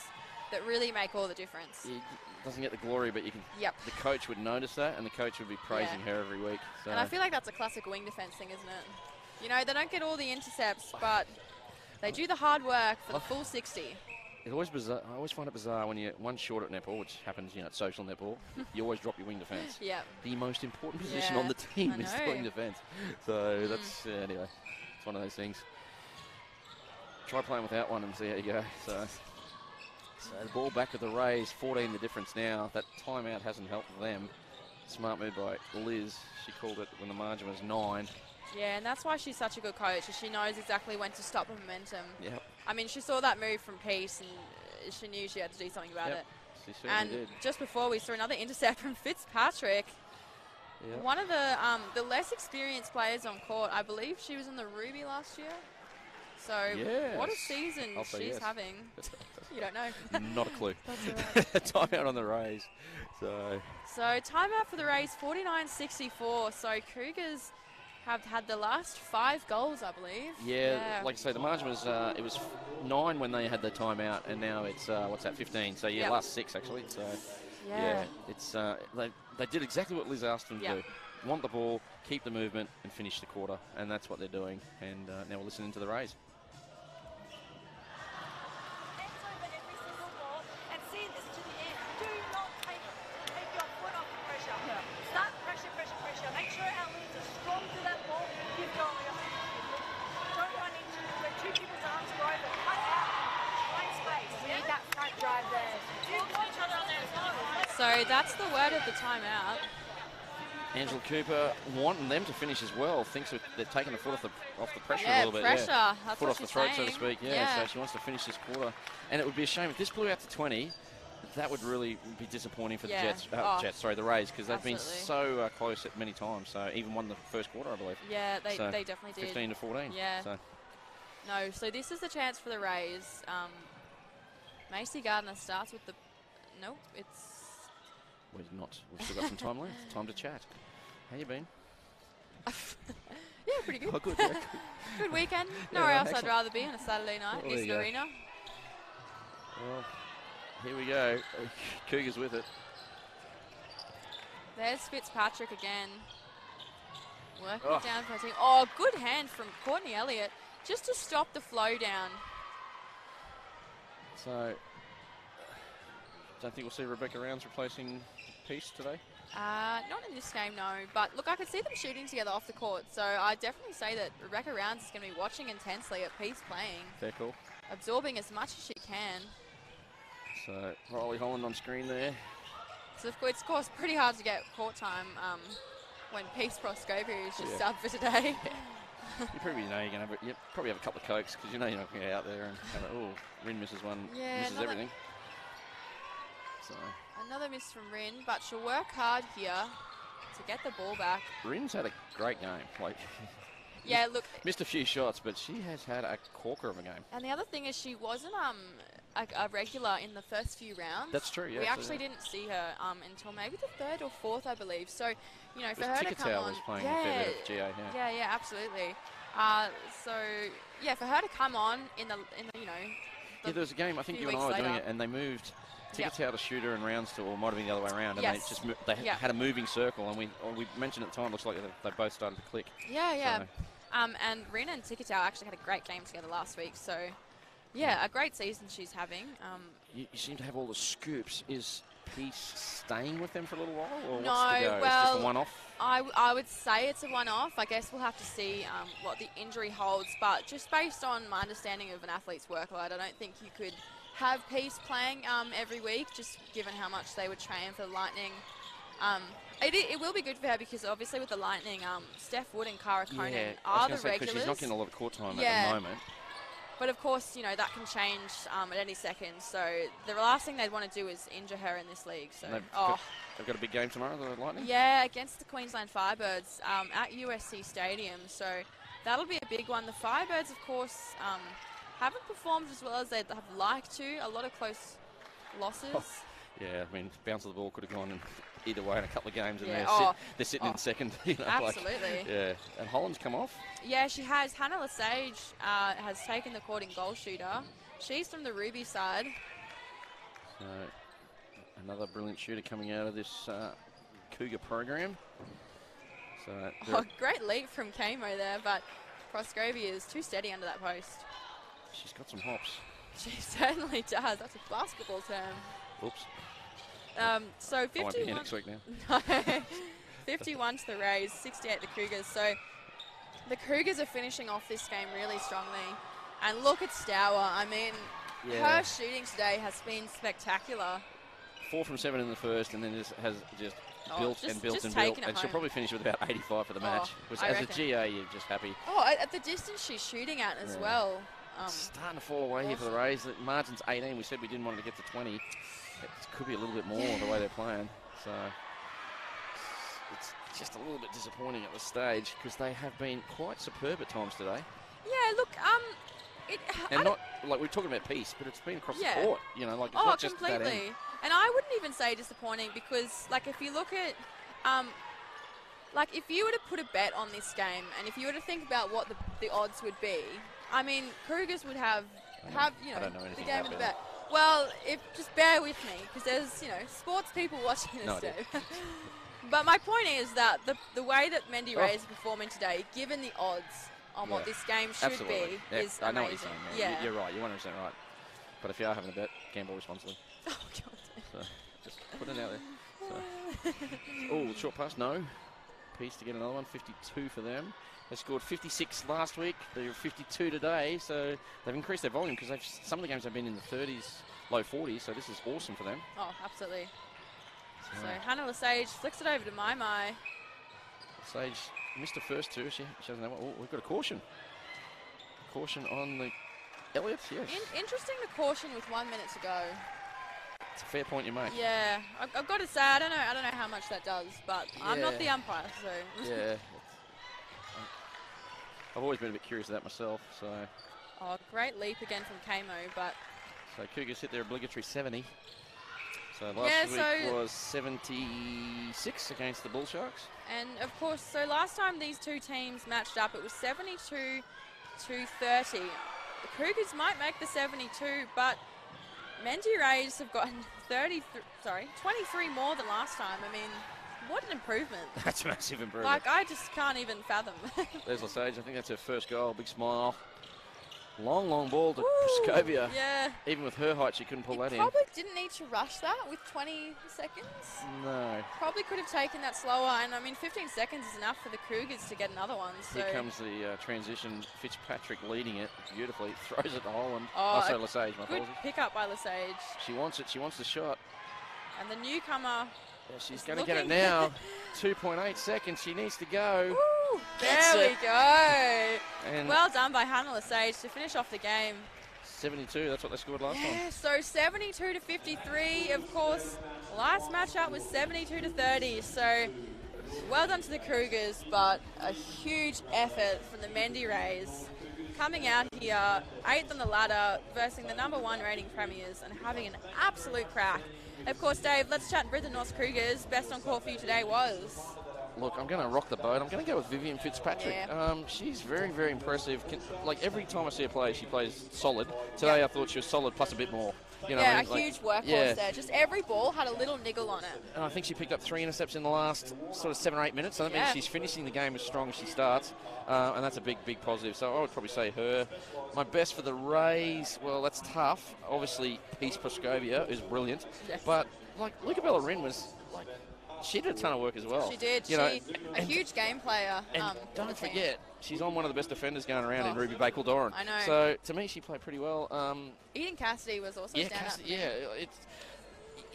that really make all the difference. He doesn't get the glory, but you can. Yep. The coach would notice that, and the coach would be praising her every week. So. And I feel like that's a classic wing defence thing, isn't it? You know, they don't get all the intercepts, but they do the hard work for the full 60. It's always bizarre. I always find it bizarre when you're one short at netball, which happens, at social netball. You always drop your wing defence. Yeah. The most important position on the team is the wing defence. So that's anyway. It's one of those things. Try playing without one and see how you go. So the ball back with the Rays, 14 the difference now. That timeout hasn't helped them. Smart move by Liz. She called it when the margin was 9. Yeah, and that's why she's such a good coach. She knows exactly when to stop the momentum. Yep. I mean, she saw that move from Peace, and she knew she had to do something about it. She certainly did. Just before, we saw another intercept from Fitzpatrick. Yep. One of the less experienced players on court. I believe she was in the Ruby last year. So what a season she's having. You don't know. Not a clue. That's right. Timeout on the Rays. So timeout for the Rays, 49-64. So Cougars have had the last 5 goals, I believe. Yeah, like I say, the margin was it was 9 when they had the timeout, and now it's 15. So last 6 actually. So it's they did exactly what Liz asked them to do. Want the ball, keep the movement, and finish the quarter, and that's what they're doing. And now we're listening to the Rays. So that's the word of the timeout. Angela Cooper wanting them to finish as well. Thinks they're taking the foot off the pressure a little bit. Pressure. Yeah, that's foot what off the she's throat, saying. so to speak. So she wants to finish this quarter. And it would be a shame if this blew out to 20. That would really be disappointing for the the Rays, because they've been so close at many times. So even won the first quarter, I believe. Yeah, they definitely did. 15-14. Yeah. So. No, so this is the chance for the Rays. Macy Gardner starts with the... Nope, it's... We're not. We've still got some time left. Time to chat. How you been? Yeah, pretty good. Oh, good. Yeah, good weekend. Nowhere else I'd rather be on a Saturday night. Eastern Arena. Well, here we go. Cougars with it. There's Fitzpatrick again. Working it down for a team. Oh, good hand from Courtney Elliott just to stop the flow down. So, don't think we'll see Rebecca Rounds replacing Peace today? Not in this game, no. But look, I could see them shooting together off the court. So I definitely say that Rebecca Rounds is going to be watching intensely at Peace playing. Very cool. Absorbing as much as she can. So Riley Holland on screen there. So it's of course pretty hard to get court time when Peace Proscovia is just subbed for today. You probably know you're going to probably have a couple of Cokes, because you know you're not going to get out there and Rin misses one, misses everything. So another miss from Rin, but she'll work hard here to get the ball back. Rin's had a great game. Yeah, look. Missed a few shots, but she has had a corker of a game. And the other thing is she wasn't a regular in the first few rounds. That's true, yeah. We actually didn't see her until maybe the 3rd or 4th, I believe. So, you know, for her to come on... was playing a fair bit of GA, Yeah, absolutely. For her to come on in the there was a game, I think you and I were doing it, and they moved Ticketau to shooter and Rounds to, or might have been the other way around, and they had a moving circle, and we mentioned at the time, it looks like they both started to click. Yeah. So. And Rin and Ticketau actually had a great game together last week, so a great season she's having. You seem to have all the scoops. Is Peace staying with them for a little while, or no, what's the go? Well, it's just a one-off? I would say it's a one-off. I guess we'll have to see what the injury holds, but just based on my understanding of an athlete's workload, I don't think you could have Peace playing every week, just given how much they would train for the Lightning. It will be good for her, because obviously with the Lightning, Steph Wood and Cara Conan are the regulars. She's not getting a lot of court time at the moment. But of course, you know, that can change at any second. So the last thing they'd want to do is injure her in this league. So they've got a big game tomorrow, the Lightning? Yeah, against the Queensland Firebirds at USC Stadium. So that'll be a big one. The Firebirds, of course, haven't performed as well as they'd have liked to. A lot of close losses. Yeah, I mean, bounce of the ball could have gone either way in a couple of games, and they're sitting in second. You know, absolutely. And Holland's come off. Yeah, she has. Hannah Lesage has taken the court in goal shooter. She's from the Ruby side. So another brilliant shooter coming out of this Cougar program. So Great leap from Kamo there, but Proskovia is too steady under that post. she's got some hops. She certainly does. That's a basketball term. Oops. So I won't be 51. here next week now. No, 51 to the Rays, 68 the Cougars. So the Cougars are finishing off this game really strongly. And look at Stour. I mean, her shooting today has been spectacular. 4 from 7 in the first, and then has built and built. And she'll probably finish with about 85 for the match. Which, as a GA, you're just happy. Oh, at the distance she's shooting at as well. Starting to fall away here for the Rays. The margin's 18. We said we didn't want it to get to 20. It could be a little bit more the way they're playing. So it's just a little bit disappointing at this stage because they have been quite superb at times today. Yeah, look, not like we're talking about pace, but it's been across the court. You know, like it's not just completely. that end. And I wouldn't even say disappointing because, like, if you look at, like, if you were to put a bet on this game and if you were to think about what the odds would be, I mean, Cougars would have you know the game of the bet. Well, just bear with me because there's sports people watching this day. But my point is that the way that Mendi Rays is performing today, given the odds on what this game should be, is amazing. I know what you're saying. You're right. You're 100% right. But if you are having a bet, gamble responsibly. Oh God. So just put it out there. So. Short pass, no. Piece to get another one, 52 for them. They scored 56 last week. They're 52 today, so they've increased their volume because some of the games have been in the 30s, low 40s, so this is awesome for them. Oh, absolutely. So Hannah Lesage flicks it over to Mai. Lesage missed the first two. She doesn't know. Oh, we've got a caution. Caution on the Elliott, yes. Interesting the caution with 1 minute to go. It's a fair point you make. Yeah, I've got to say I don't know how much that does, but I'm not the umpire, so. Yeah. I've always been a bit curious of that myself, so. Oh, great leap again from Kamo, but. So Cougars hit their obligatory 70. So last week was 76 against the Bull Sharks. And of course, so last time these two teams matched up, it was 72 to 30. The Cougars might make the 72, but Mendi Rays have gotten 23 more than last time. I mean, what an improvement. That's a massive improvement. Like, I just can't even fathom. There's Lesage. I think that's her first goal. Big smile. Long ball to Proskovia. Yeah. Even with her height, she couldn't pull that in. Probably didn't need to rush that with 20 seconds. No. Probably could have taken that slower. And, I mean, 15 seconds is enough for the Cougars to get another one. So. Here comes the transition. Fitzpatrick leading it beautifully. Throws it to Holland. Lesage, my good pick up by Lesage. She wants it. She wants the shot. And the newcomer. Yeah, she's going to get it now. 2.8 seconds. She needs to go. Woo, there we go. And well done by Hannah Lesage to finish off the game. 72, that's what they scored last time. So 72 to 53. Of course, last matchup was 72 to 30. So well done to the Cougars, but a huge effort from the Mendi Rays. Coming out here, 8th on the ladder, versus the #1 rating premiers and having an absolute crack. Of course, Dave, let's chat Brisbane North Cougars. Best on court for you today was? Look, I'm going to rock the boat. I'm going to go with Vivian Fitzpatrick. Yeah. She's very, very impressive. Like, every time I see her play, she plays solid. Today I thought she was solid plus a bit more. You know a huge workhorse there. Just every ball had a little niggle on it. And I think she picked up 3 intercepts in the last sort of 7 or 8 minutes. So that means she's finishing the game as strong as she starts. And that's a big, big positive. So I would probably say her. My best for the Rays, well, that's tough. Obviously, Peace Proskovia is brilliant. Yes. But, like, Luca Bellerin was, like, she did a ton of work as well. She did. A huge game player. And don't forget, she's on one of the best defenders going around in Ruby Bakul-Doran. I know. So, to me, she played pretty well. Eden Cassidy was also stand-up. It's...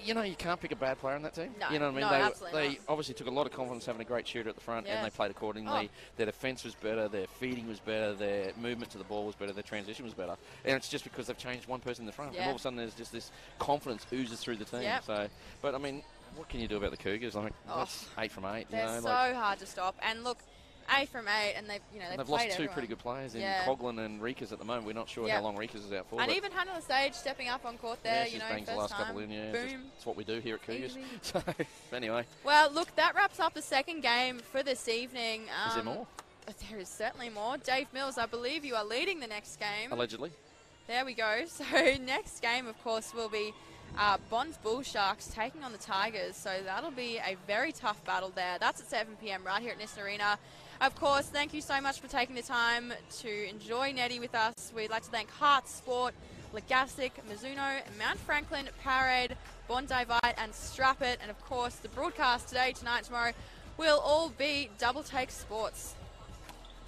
You know, you can't pick a bad player on that team. No, you know what I mean? No, absolutely they not. obviously took a lot of confidence having a great shooter at the front, and they played accordingly. Their defence was better, their feeding was better, their movement to the ball was better, their transition was better. And it's just because they've changed one person in the front. And all of a sudden, there's just this confidence oozes through the team. Yep. So, but, I mean, what can you do about the Cougars? Like, that's 8 from 8. They're so hard to stop. And look, 8 from 8, and they've lost 2 pretty good players in Coughlin and Rikas at the moment. We're not sure how long Rikas is out for. And even Hannah Lesage stepping up on court there, she's banged the last couple in. Boom. That's what we do here at Cougars. So, anyway. Well, look, that wraps up the second game for this evening. Is there more? There is certainly more. Dave Mills, I believe you are leading the next game. Allegedly. There we go. So next game, of course, will be Bond's Bull Sharks taking on the Tigers, so that'll be a very tough battle there. That's at 7 p.m. right here at Nissan Arena. Of course, thank you so much for taking the time to enjoy Netty with us. We'd like to thank HART Sport, Legastic, Mizuno, Mount Franklin, Powerade, Bondi Vite and Strap It, and of course the broadcast today, tonight, tomorrow will all be Double Take Sports.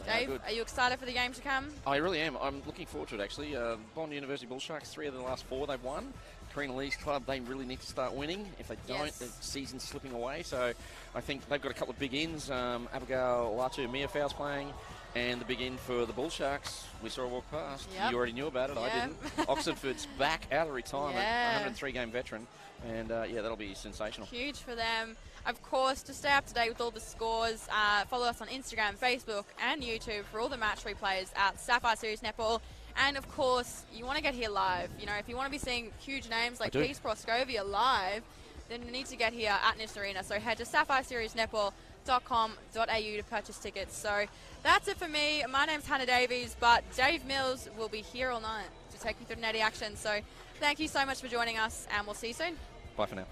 Dave, are you excited for the game to come? I really am. I'm looking forward to it, actually. Bond University Bull Sharks, 3 of the last 4 they've won. Carina Lee's club, they really need to start winning. If they don't, the season's slipping away. So I think they've got a couple of big ins. Abigail Latu Miafau's playing, and the big in for the Bull Sharks, we saw her walk past. Yep. You already knew about it, I didn't. Oxford's back out of retirement, 103-game veteran. And, that'll be sensational. Huge for them. Of course, to stay up to date with all the scores, follow us on Instagram, Facebook, and YouTube for all the match replays at Sapphire Series Netball. And, of course, you want to get here live. You know, if you want to be seeing huge names like Peace Proscovia live, then you need to get here at Nissan Arena. So head to sapphireseriesnetball.com.au to purchase tickets. So that's it for me. My name's Hannah Davies, but Dave Mills will be here all night to take you through Netty action. So thank you so much for joining us, and we'll see you soon. Bye for now.